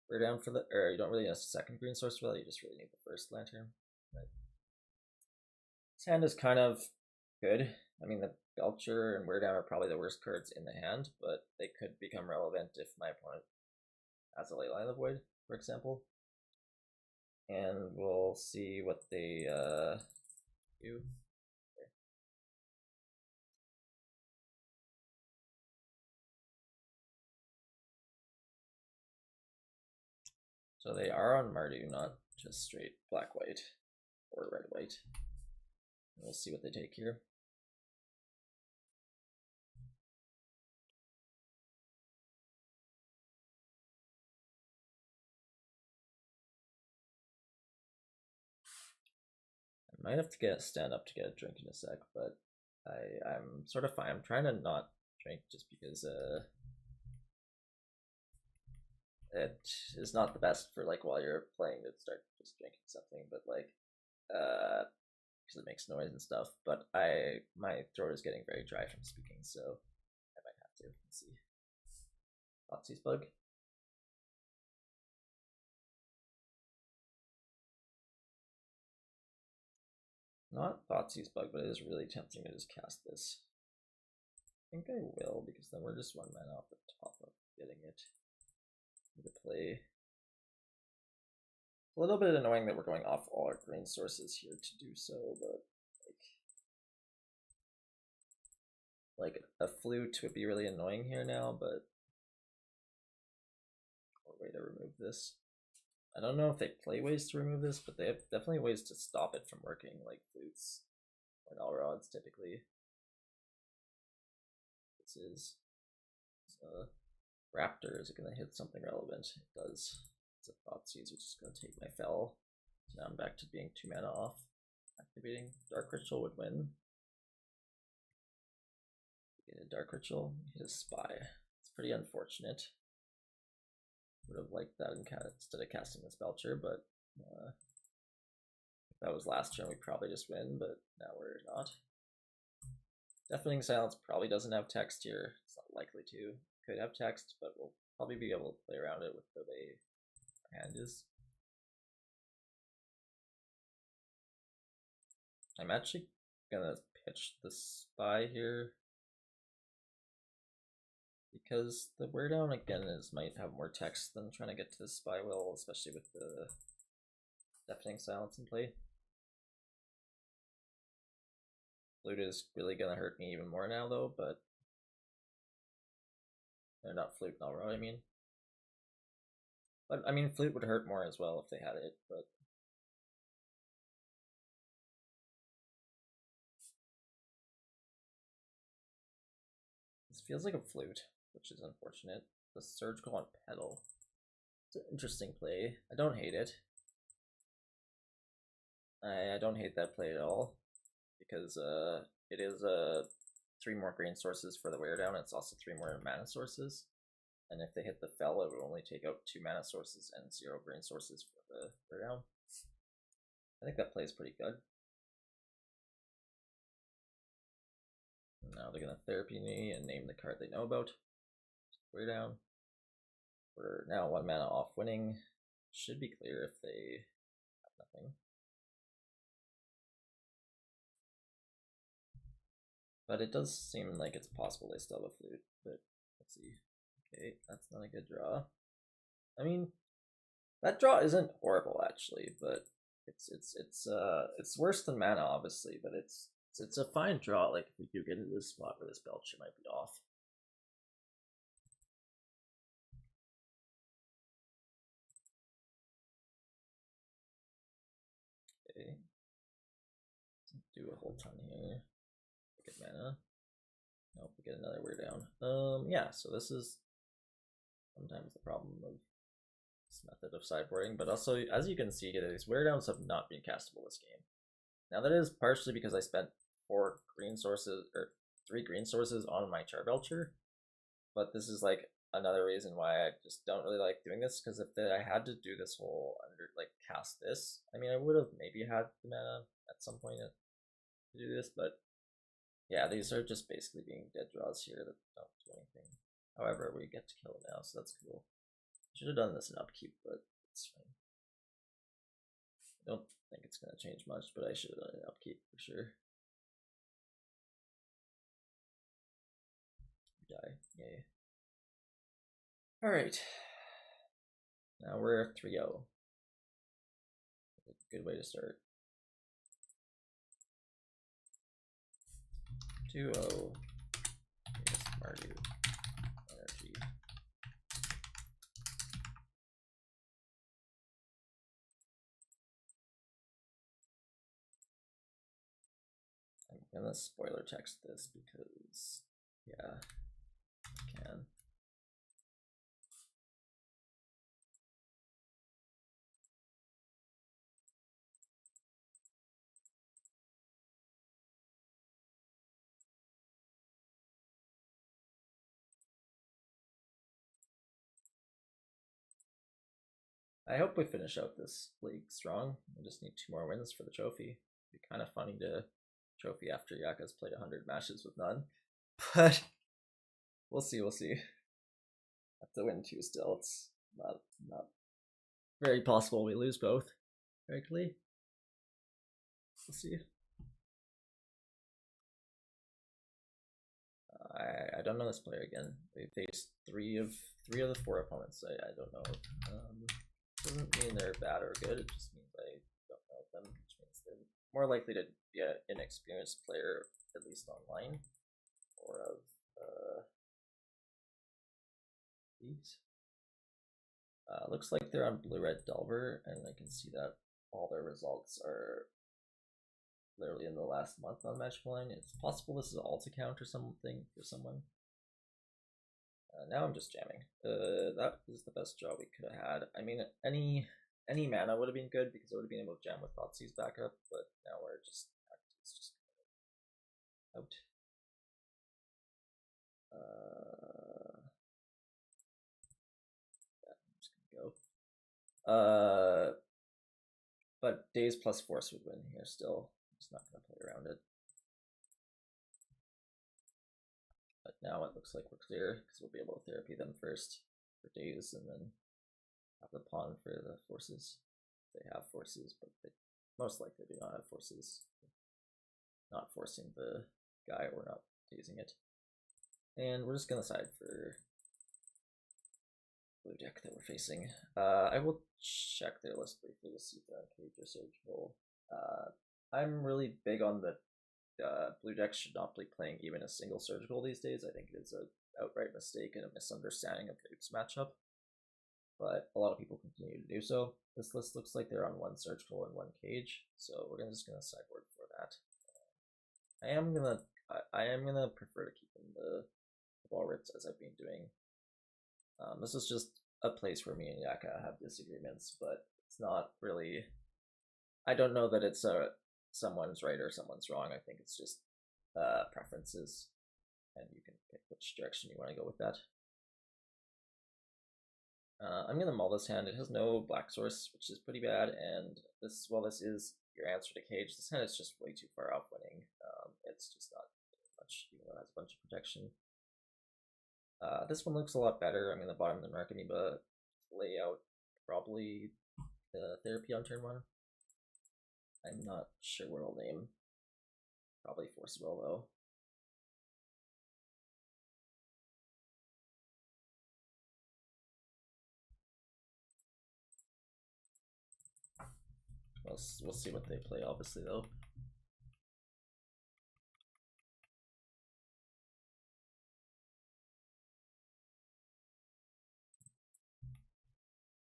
Wear Down for the, or you don't really need a second green source for that, you just really need the first Lantern. But this hand is kind of good. I mean, the Belcher and Wear Down are probably the worst cards in the hand, but they could become relevant if my opponent has a Leyline of the Void, for example. And we'll see what they do. So they are on Mardu, not just straight black-white or red-white. We'll see what they take here. I might have to stand up to get a drink in a sec, but I'm sort of fine. I'm trying to not drink just because it is not the best for, like, while you're playing to start just drinking something, but like because it makes noise and stuff. But my throat is getting very dry from speaking, so I might have to. Let's see. Thoughtseize bug. Not Thoughtsy's bug, but it is really tempting to just cast this. I think I will, because then we're just 1 mana off the top of getting it into play. It's a little bit annoying that we're going off all our green sources here to do so, but like a flute would be really annoying here now, but way to remove this. I don't know if they play ways to remove this, but they have definitely ways to stop it from working, like flutes or null rods typically. This is Raptor. Is it gonna hit something relevant? It does. It's a Thoughtseize, which is gonna take my fell. So now I'm back to being 2 mana off. Activating Dark Ritual would win. Get a Dark Ritual, hit a Spy. It's pretty unfortunate. Would have liked that instead of casting this Belcher, but if that was last turn, we probably just win, but now we're not. Deafening Silence probably doesn't have text here. It's not likely to. Could have text, but we'll probably be able to play around it with the way our hand is. I'm actually gonna pitch the Spy here, because the wear down again might have more text than trying to get to the Spy will, especially with the Deafening Silence in play. Flute is really gonna hurt me even more now though, but they're not Flute and Alro, I mean. But I mean Flute would hurt more as well if they had it, but this feels like a Flute, which is unfortunate. The Surgical on Petal. It's an interesting play. I don't hate it. I don't hate that play at all, because it is 3 more green sources for the wear down. It's also 3 more mana sources, and if they hit the fell, it would only take out 2 mana sources and 0 green sources for the wear down. I think that play is pretty good. Now they're gonna therapy me and name the card they know about. Wear down. We're now 1 mana off winning. Should be clear if they have nothing. But it does seem like it's possible they still have a flute, but let's see. Okay, that's not a good draw. I mean, that draw isn't horrible actually, but it's worse than mana obviously, but it's a fine draw. Like if we do get into this spot where this Belcher might be off. Okay, do a whole ton here. Get mana. Nope, we get another wear down. Yeah, so this is sometimes the problem of this method of sideboarding, but also, as you can see, these wear downs have not been castable this game. Now that is partially because I spent 4 green sources, or 3 green sources on my Charbelcher, but this is like another reason why I just don't really like doing this, because if I had to do this whole cast this, I mean I would have maybe had the mana at some point to do this, but yeah, these are just basically being dead draws here that don't do anything. However, we get to kill it now, so that's cool. Should have done this in upkeep, but it's fine. I don't think it's gonna change much, but I should have done it in upkeep for sure. Die, yay. Alright. Now we're 3-0. Good way to start. 2-0. Mardu energy. I'm gonna spoiler text this because, yeah, I can. I hope we finish out this league strong. We just need 2 more wins for the trophy. It'd be kind of funny to trophy after Yaka's played 100 matches with none, but we'll see. Have to win 2 still. It's not very possible we lose both, frankly. We'll see. I don't know this player again. They faced three of the four opponents. I don't know. Doesn't mean they're bad or good. It just means I don't know them, which means they're more likely to be an inexperienced player, at least online, or of these. Looks like they're on blue-red Delver, and I can see that all their results are literally in the last month on Matchline. It's possible this is an alt account or something for someone. Now I'm just jamming. That is the best draw we could have had. I mean, any mana would have been good because I would have been able to jam with Thoughtseize backup, but now we're just out. Yeah, I'm just gonna go. But Daze plus Force would win here still. I'm just not gonna play around it. But now it looks like we're clear because we'll be able to therapy them first for Daze and then have the pawn for the forces. They have forces, but they most likely do not have forces. Not forcing the guy or not dazing it. And we're just gonna side for blue deck that we're facing. I will check their list briefly to see if they're on Cage or Surgical. I'm really big on the blue deck should not be playing even a single Surgical these days. I think it is an outright mistake and a misunderstanding of the Oops matchup. But a lot of people continue to do so. This list looks like they're on one Surgical and one Cage, so we're just gonna sideboard for that. I am gonna prefer to keep in the Walrits as I've been doing. This is just a place where me and Yaka have disagreements, but it's not really. I don't know that it's someone's right or someone's wrong. I think it's just preferences, and you can pick which direction you want to go with that. I'm gonna mull this hand. It has no black source, which is pretty bad, and this is your answer to Cage. This hand is just way too far off winning. It's just not much, even though it has a bunch of protection. This one looks a lot better. I mean, the bottom of the Narcomoeba layout probably therapy on turn 1. I'm not sure what I'll name. Probably Force Will though. We'll see what they play, obviously, though.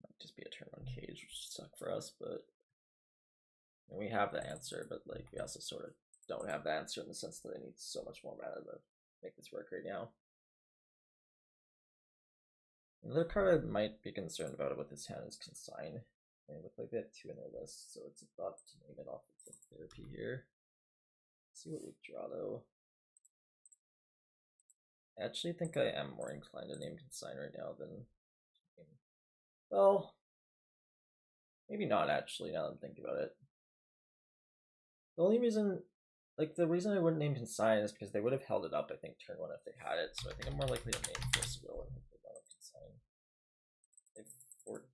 Might just be a turn 1 Cage, which would suck for us, but we have the answer, but like we also sort of don't have the answer in the sense that it needs so much more mana to make this work right now. Another card I might be concerned about with this hand is Consign. They look like they have 2 in their list, so it's a thought to name it off of the therapy here. Let's see what we draw though. I actually think I am more inclined to name Consign right now than. Well, maybe not actually now that I'm thinking about it. The only reason, the reason I wouldn't name Consign is because they would have held it up, I think, turn 1 if they had it, so I think I'm more likely to name Force Will and hope they don't have Consign.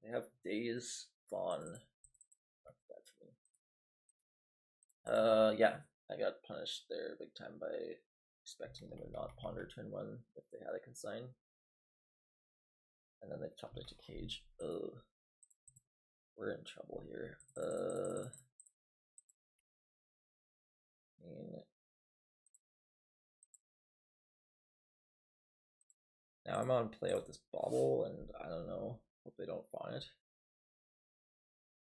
They have Daze, Fawn. Not bad for me. Yeah, I got punished there big time by expecting them to not ponder turn 1 if they had a Consign. And then they chopped it to Cage. Ugh. We're in trouble here. I mean, now I'm on play out this bauble, and I don't know. Hope they don't fawn it.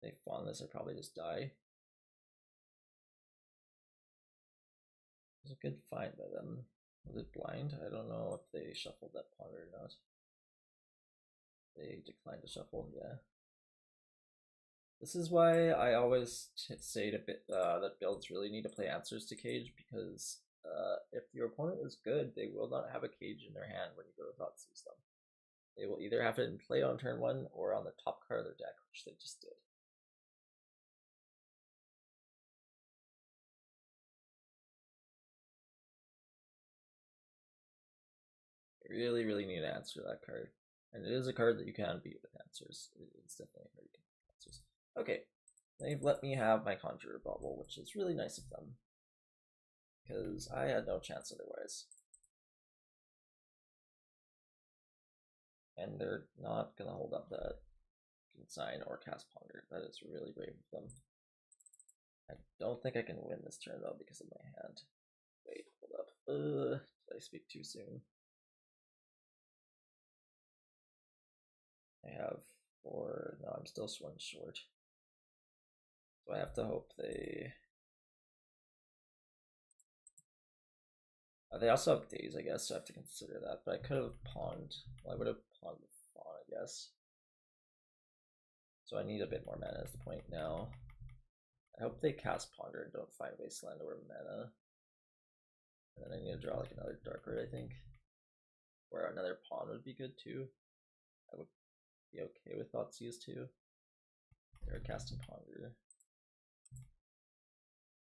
If they fawn this, I probably just die. It was a good find by them. Was it blind? I don't know if they shuffled that pawn or not. They declined to shuffle, yeah. This is why I always say that builds really need to play answers to Cage, because if your opponent is good, they will not have a Cage in their hand when you go to Thoughtseize them. They will either have it in play on turn 1 or on the top card of their deck, which they just did. You really, really need to answer that card. And it is a card that you can beat with answers. It's definitely a card you can beat with answers. Okay, they've let me have my Conjurer Bauble, which is really nice of them, because I had no chance otherwise. And they're not gonna hold up that Consign or Cast Ponder. That is really brave of them. I don't think I can win this turn though because of my hand. Wait, hold up. Did I speak too soon? I have 4. No, I'm still one short. So I have to hope they. They also have days, I guess, so I have to consider that. But I could have pawned. Well, I would have pawned the pawn, I guess. So I need a bit more mana is the point now. I hope they cast Ponder and don't find Wasteland or mana. And then I need to draw like another dark red, I think. Or another pawn would be good too. I would be okay with Thoughtseize too. They're casting Ponder.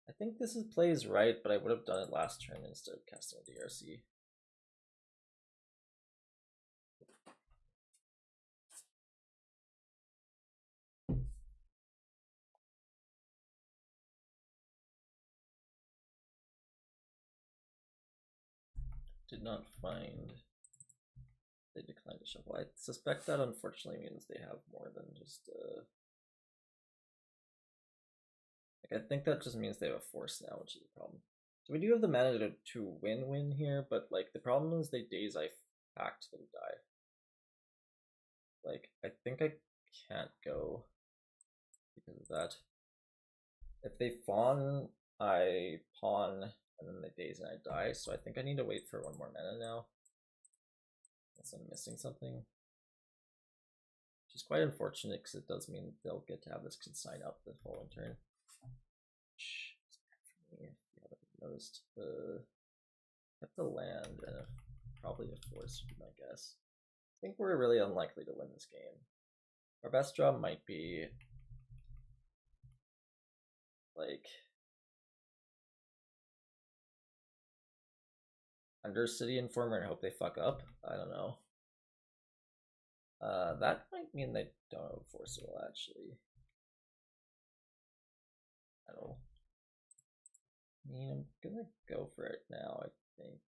I think this is plays right, but I would have done it last turn instead of casting a DRC. Did not find. They declined to shuffle. I suspect that unfortunately means they have more than just like I think that just means they have a force now, which is a problem. So we do have the mana to win here, but like the problem is they days I packed them die. Like I think I can't go because of that. If they fawn, I pawn, and then they daze and I die. So I think I need to wait for 1 more mana now. Unless I'm missing something. Which is quite unfortunate because it does mean they'll get to have this consign up the following turn. If you haven't noticed, kept the land and probably a force would be my guess. I think we're really unlikely to win this game. Our best draw might be like Undercity Informer and hope they fuck up. I don't know. That might mean they don't have force at all, actually. I don't know. I mean, I'm gonna go for it now, I think.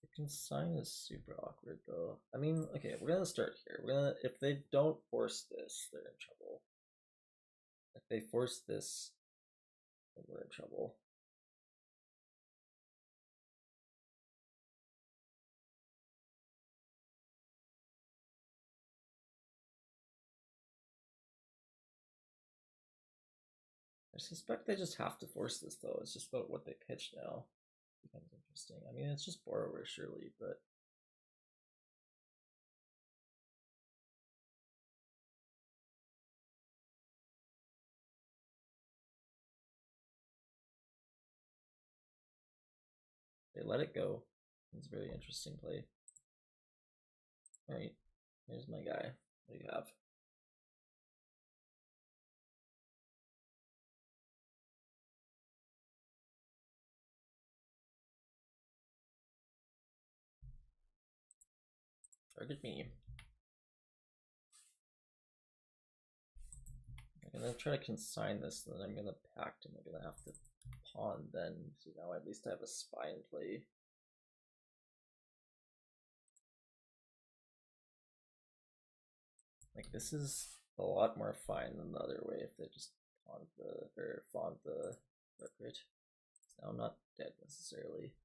The consign is super awkward though. I mean, okay, we're gonna start here. We're gonna if they don't force this, they're in trouble. If they force this, then we're in trouble. I suspect they just have to force this though. It's just about what they pitch now. Becomes interesting. I mean, it's just borrower surely, but they let it go. It's a very interesting play. All right, here's my guy. What do you have? Target me. I'm gonna try to consign this, and then I'm gonna pact, and I'm gonna have to pawn then. So now at least I have a spy in play. Like this is a lot more fine than the other way if they just pawned the or fawned the Recruit. Now I'm not dead necessarily.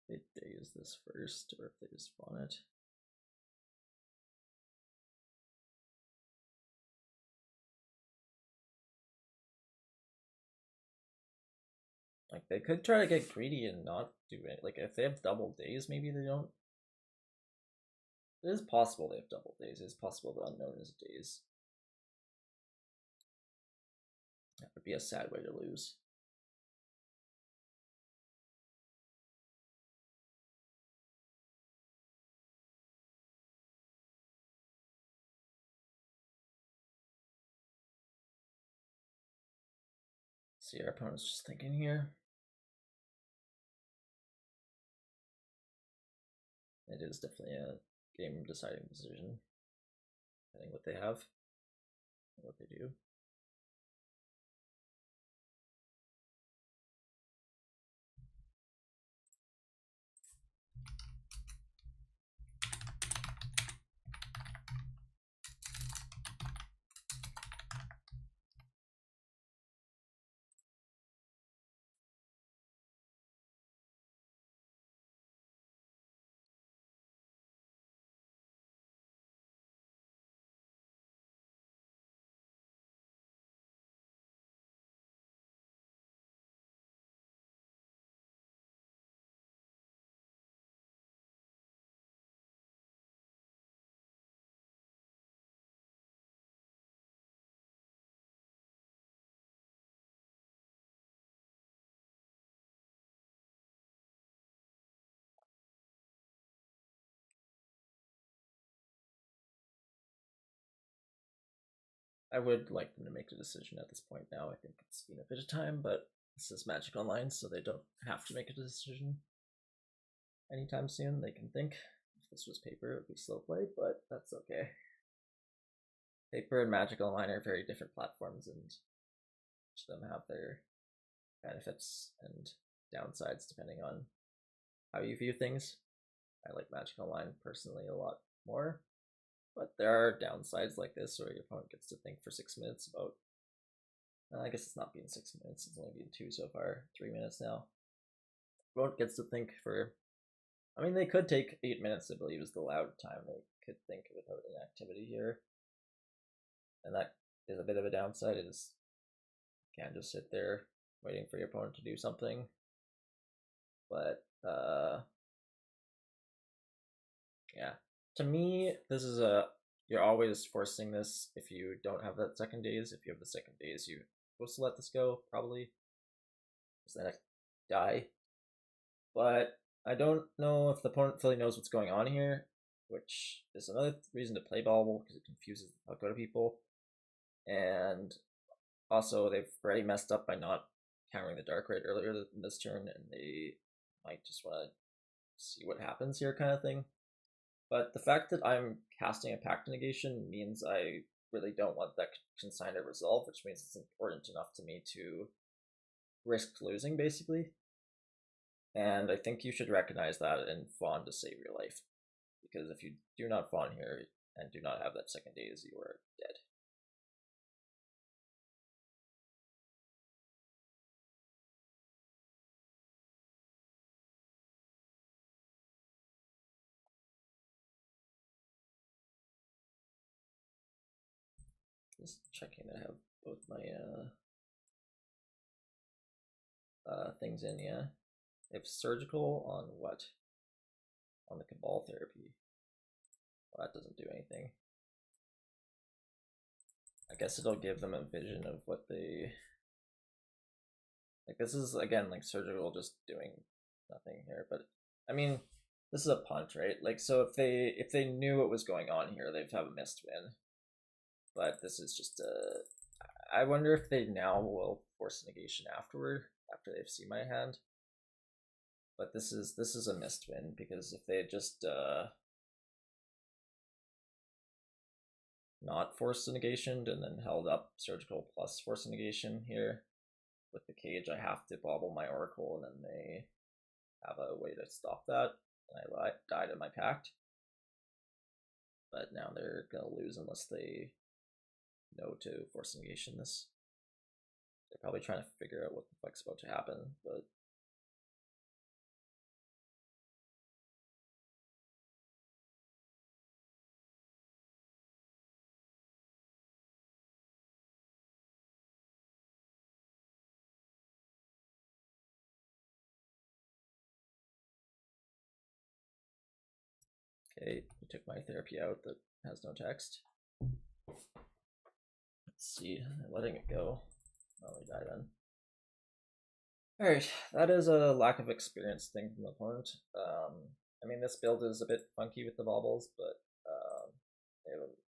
If they use this first, or if they just spawn it. Like they could try to get greedy and not do it. Like if they have double days, maybe they don't. It is possible they have double days. It is possible the unknown is days. That would be a sad way to lose. See, our opponent's just thinking here. it is definitely a game deciding decision, depending what they have and what they do. I would like them to make a decision at this point now. I think it's been a bit of time, but this is Magic Online, so they don't have to make a decision anytime soon. They can think. If this was paper, it would be slow play, but that's okay. Paper and Magic Online are very different platforms, and each of them have their benefits and downsides depending on how you view things. I like Magic Online personally a lot more, but there are downsides like this where your opponent gets to think for 6 minutes about. I guess it's not been 6 minutes, it's only been 2 so far, 3 minutes now. Opponent gets to think for. I mean, they could take 8 minutes, I believe, is the allowed time. They could think without inactivity here. And that is a bit of a downside, is you can't just sit there waiting for your opponent to do something. But, yeah. To me, this is you're always forcing this if you don't have that second daze. If you have the second daze, you're supposed to let this go, probably. Because then I die. But I don't know if the opponent fully knows what's going on here, which is another reason to play Bauble, because it confuses the fuck out of people. And also, they've already messed up by not countering the Dark Raid earlier in this turn, and they might just want to see what happens here, kind of thing. But the fact that I'm casting a Pact Negation means I really don't want that consigned to resolve, which means it's important enough to me to risk losing, basically. And I think you should recognize that and fawn to save your life. Because if you do not fawn here and do not have that second daze, you are dead. Just checking that I have both my things in, yeah. If surgical on what? On the Cabal therapy. Well, that doesn't do anything. I guess it'll give them a vision of what they. Like, this is, again, like surgical just doing nothing here, but I mean, this is a punt, right? Like, so if they knew what was going on here, they'd have a missed win. But this is just I wonder if they now will force negation afterward, after they've seen my hand. But this is a missed win, because if they had just not forced negation and then held up surgical plus force negation here with the cage, I have to bobble my Oracle, and then they have a way to stop that, and I died in my Pact. But now they're gonna lose unless they know to force negation this. They're probably trying to figure out what the fuck's about to happen, but okay, he took my therapy out that has no text. Let's see, letting it go. Oh, we die then. Alright, that is a lack of experience thing from the opponent. I mean, this build is a bit funky with the baubles, but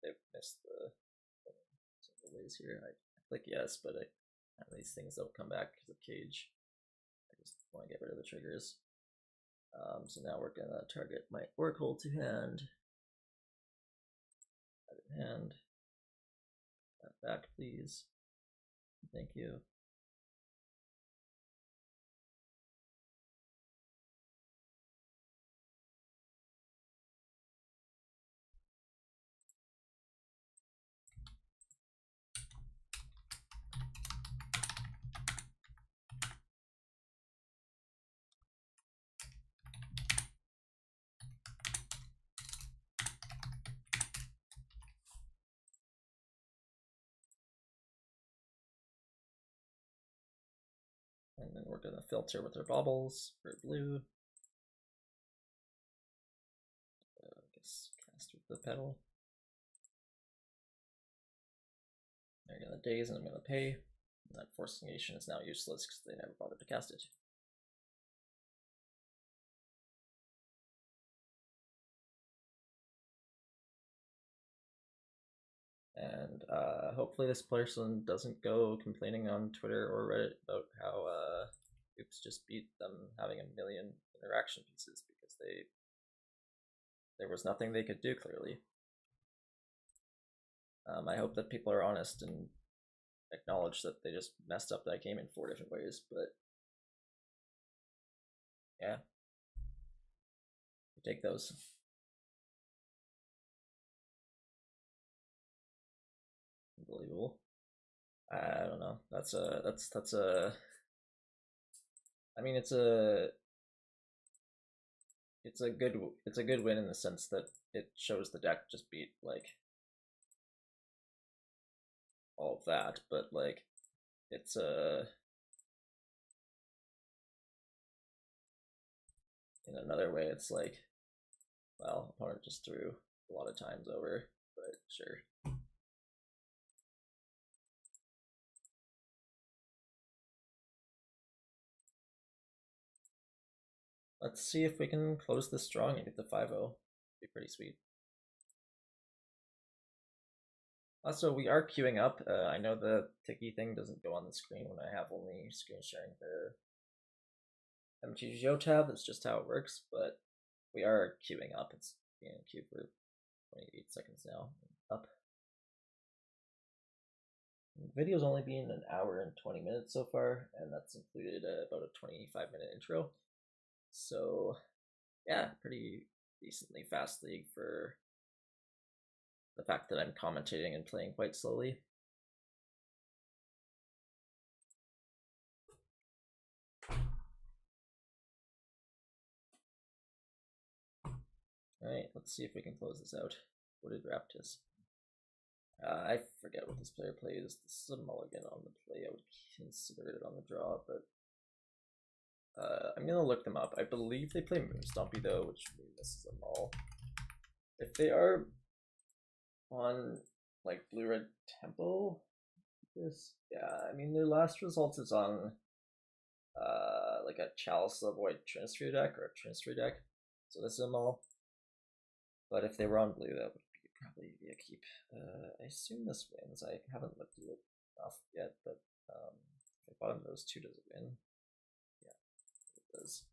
they've missed the ways here. I click yes, but these things don't come back because of cage. I just want to get rid of the triggers. So now we're gonna target my Oracle to hand. Hand. That back, please. Thank you. And then we're gonna filter with our baubles for blue. I guess cast with the pedal. They're gonna daze and I'm gonna pay. And that force negation is now useless because they never bothered to cast it. And hopefully this person doesn't go complaining on Twitter or Reddit about how Oops just beat them having a million interaction pieces because there was nothing they could do clearly. I hope that people are honest and acknowledge that they just messed up that game in 4 different ways, but yeah, you take those. Unbelievable. I don't know. That's a. I mean, it's a good win in the sense that it shows the deck just beat like all of that, but like it's in another way it's like, well, opponent just threw a lot of times over, but sure. Let's see if we can close this strong and get the 5-0. Be pretty sweet. Also, we are queuing up. I know the ticky thing doesn't go on the screen when I have only screen sharing the MTGO tab. That's just how it works, but we are queuing up. It's being in queue for 28 seconds now. Up. The video's only been an hour and 20 minutes so far, and that's included about a 25-minute intro. So, yeah, pretty decently fast league for the fact that I'm commentating and playing quite slowly. Alright, let's see if we can close this out. What did Raptus? I forget what this player plays. This is a mulligan on the play. I would consider it on the draw, but I'm gonna look them up. I believe they play Moonstompy though, which means this is a mull. If they are on like blue-red tempo, this, yeah, I mean their last result is on like a Chalice of Void Trinstry deck or a Trinstry deck, so this is a mull. But if they were on blue, that would probably be a keep. I assume this wins. I haven't looked at it enough yet, but if I bottom those two, does it win? Yeah, it does.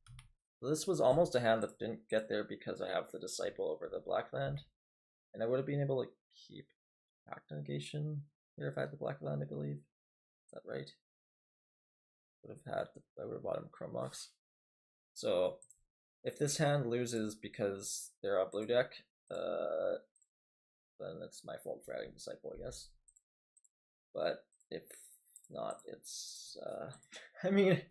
So this was almost a hand that didn't get there because I have the Disciple over the black land, and I would have been able to keep Pact Negation here if I had the black land, I believe. Is that right? I would have bought him Chrome Mox. So if this hand loses because they're a blue deck, then it's my fault for adding Disciple, I guess. But if not, it's I mean,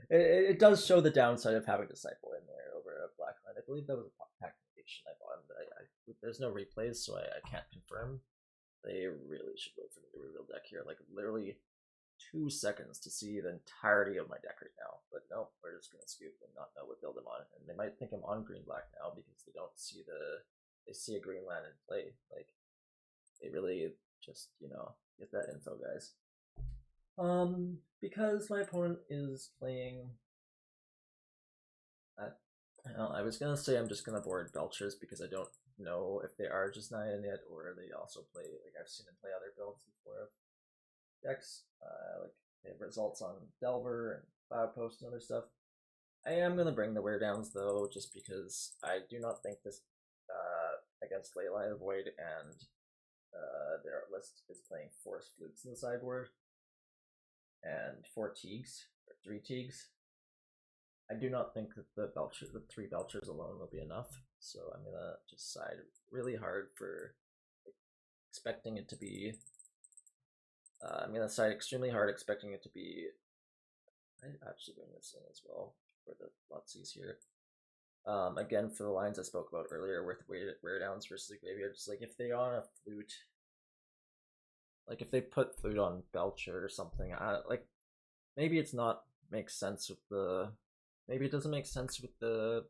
it does show the downside of having Disciple in there over a black line. I believe that was a pack negation I bought, but there's no replays, so I can't confirm. They really should wait for me to reveal deck here. Like literally 2 seconds to see the entirety of my deck right now. But no, we're just gonna scoop and not know what build I'm on. And they might think I'm on green black now because they don't see they see a green land in play. Like they really just, get that info, guys. Because my opponent is playing I was gonna say I'm just gonna board Belchers because I don't know if they are just Nyan yet or they also play, like I've seen them play other builds before of decks, like they have results on Delver and Cloud Post and other stuff. I am gonna bring the wear downs though, just because I do not think this against Leyline Void and their list is playing 4 flutes in the sideboard and 4 Teagues or 3 Teagues. I do not think that the 3 Belchers alone will be enough, so I'm gonna just side really hard for expecting it to be. I'm gonna side extremely hard, expecting it to be. I actually bring this in as well for the Lutsies here. Again, for the lines I spoke about earlier with wear downs versus the graveyard, just like if they on a flute, like if they put flute on Belcher or something, like maybe it's not makes sense with the. Maybe it doesn't make sense with the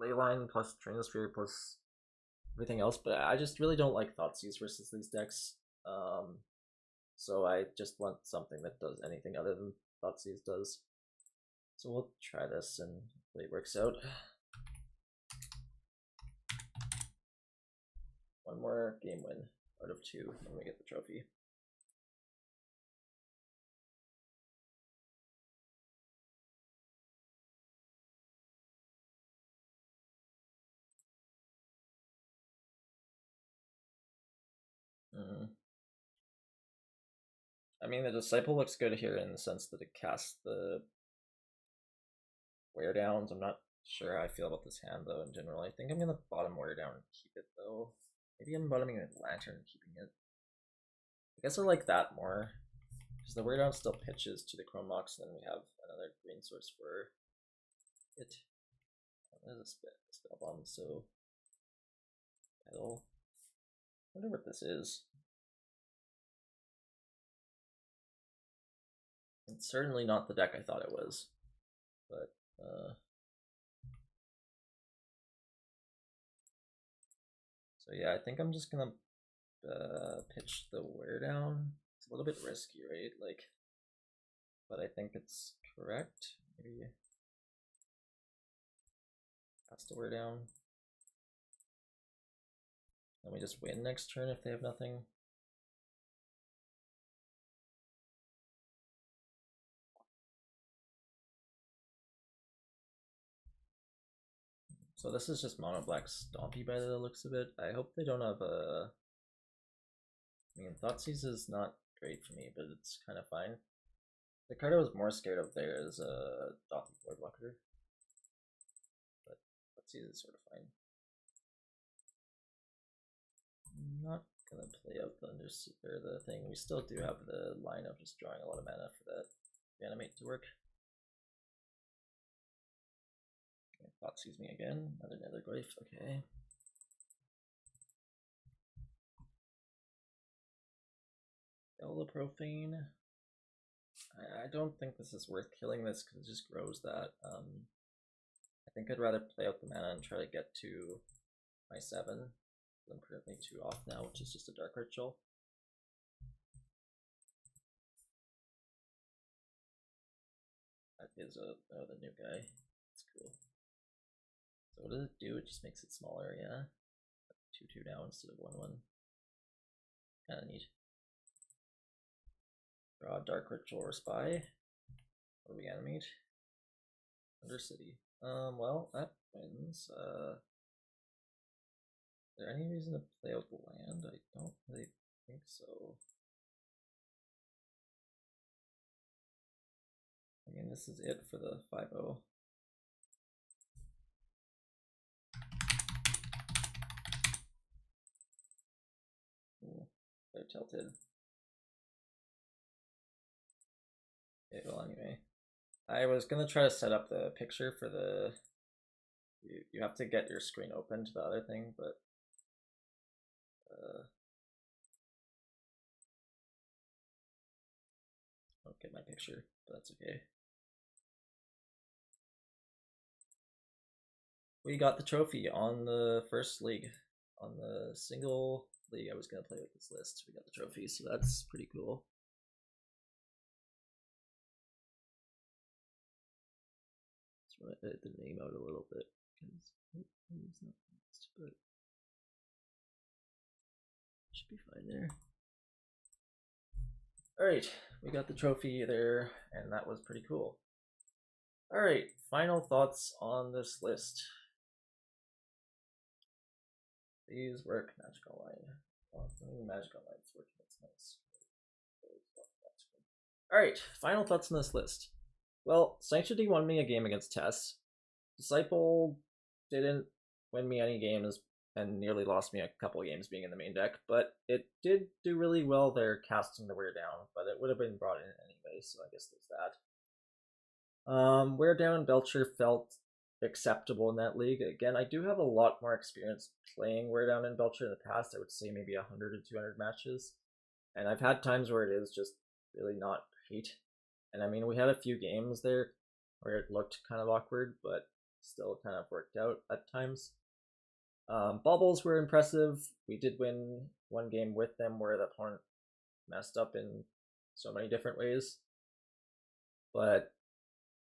Leyline plus Trainosphere plus everything else, but I just really don't like Thoughtseize versus these decks. So I just want something that does anything other than Thoughtseize does. So we'll try this and hopefully it works out. One more game win out of 2 when we get the trophy. I mean, the Disciple looks good here in the sense that it casts the wear downs. I'm not sure how I feel about this hand though in general. I think I'm gonna bottom wear down and keep it though. Maybe I'm bottoming the Lantern and keeping it. I guess I like that more. Because the wear down still pitches to the Chrome Mox, and then we have another green source for it. That is a spell bomb, so pedal. I wonder what this is. It's certainly not the deck I thought it was, but so yeah, I think I'm just gonna pitch the wear down. It's a little bit risky, right? Like, but I think it's correct. Maybe pass the wear down. And we just win next turn if they have nothing. So this is just mono black Stompy by the looks of it. I hope they don't have a. I mean, Thoughtseize is not great for me, but it's kind of fine. The card I was more scared of there is a Dothy Void Blocker, but Thoughtseize is sort of fine. I'm not gonna play out the the thing. We still do have the line of just drawing a lot of mana for that animate to work. Thoughtseize me again. Another Netherglyph. Okay. Elder Profane. I don't think this is worth killing this because it just grows that. I think I'd rather play out the mana and try to get to my 7. I'm currently 2 off now, which is just a Dark Ritual. That is the new guy. It's cool. So what does it do? It just makes it smaller, yeah. 2/2 now instead of 1/1. Kinda neat. Draw Dark Ritual or Spy. Or we animate. Undercity. Well, that wins. Is there any reason to play out the land? I don't really think so. I mean, this is it for the 5-0. Ooh, they're tilted. Okay, well, anyway. I was gonna try to set up the picture for the. You have to get your screen open to the other thing, but I don't get my picture, but that's okay. We got the trophy on the first league. On the single league I was gonna play with this list, we got the trophy, so that's pretty cool. Let's edit the name out a little bit because it's not fast, but should be fine there. Alright, we got the trophy there, and that was pretty cool. Alright, final thoughts on this list. These work, magical line. Magical line's working, that's nice. Alright, final thoughts on this list. Well, Sanctity won me a game against Tess. Disciple didn't win me any games and nearly lost me a couple games being in the main deck, but it did do really well there casting the Wear Down, but it would have been brought in anyway, so I guess there's that. Wear Down and Belcher felt acceptable in that league. Again, I do have a lot more experience playing Wear Down and Belcher in the past. I would say maybe 100 to 200 matches, and I've had times where it is just really not great. And I mean, we had a few games there where it looked kind of awkward, but still kind of worked out at times. Baubles were impressive. We did win one game with them where the opponent messed up in so many different ways, but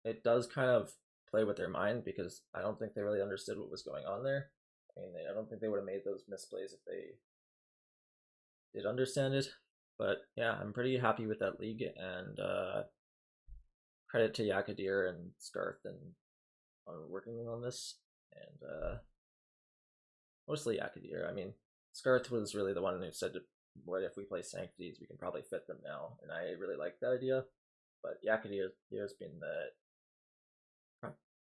it does kind of play with their mind because I don't think they really understood what was going on there. I mean, I don't think they would have made those misplays if they did understand it. But yeah, I'm pretty happy with that league, and credit to Yakaldir and Scarth and on working on this, and mostly Yakaldir. I mean, Scarth was really the one who said, "What if we play Sanctities? We can probably fit them now," and I really like that idea. But Yakaldir has been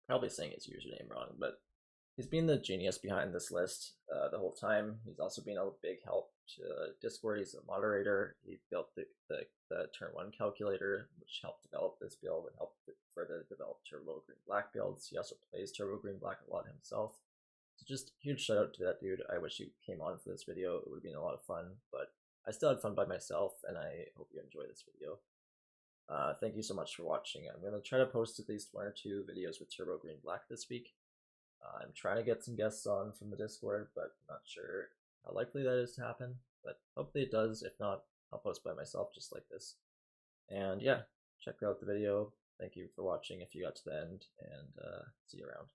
probably saying his username wrong, but he's been the genius behind this list the whole time. He's also been a big help to Discord. He's a moderator. He built the turn 1 calculator, which helped develop this build and helped further develop Turbo Green Black builds. He also plays Turbo Green Black a lot himself. So just huge shout out to that dude. I wish he came on for this video. It would have been a lot of fun, but I still had fun by myself, and I hope you enjoy this video. Thank you so much for watching. I'm going to try to post at least 1 or 2 videos with Turbo Green Black this week. I'm trying to get some guests on from the Discord, but not sure how likely that is to happen. But hopefully it does. If not, I'll post by myself just like this. And yeah, check out the video. Thank you for watching if you got to the end, and see you around.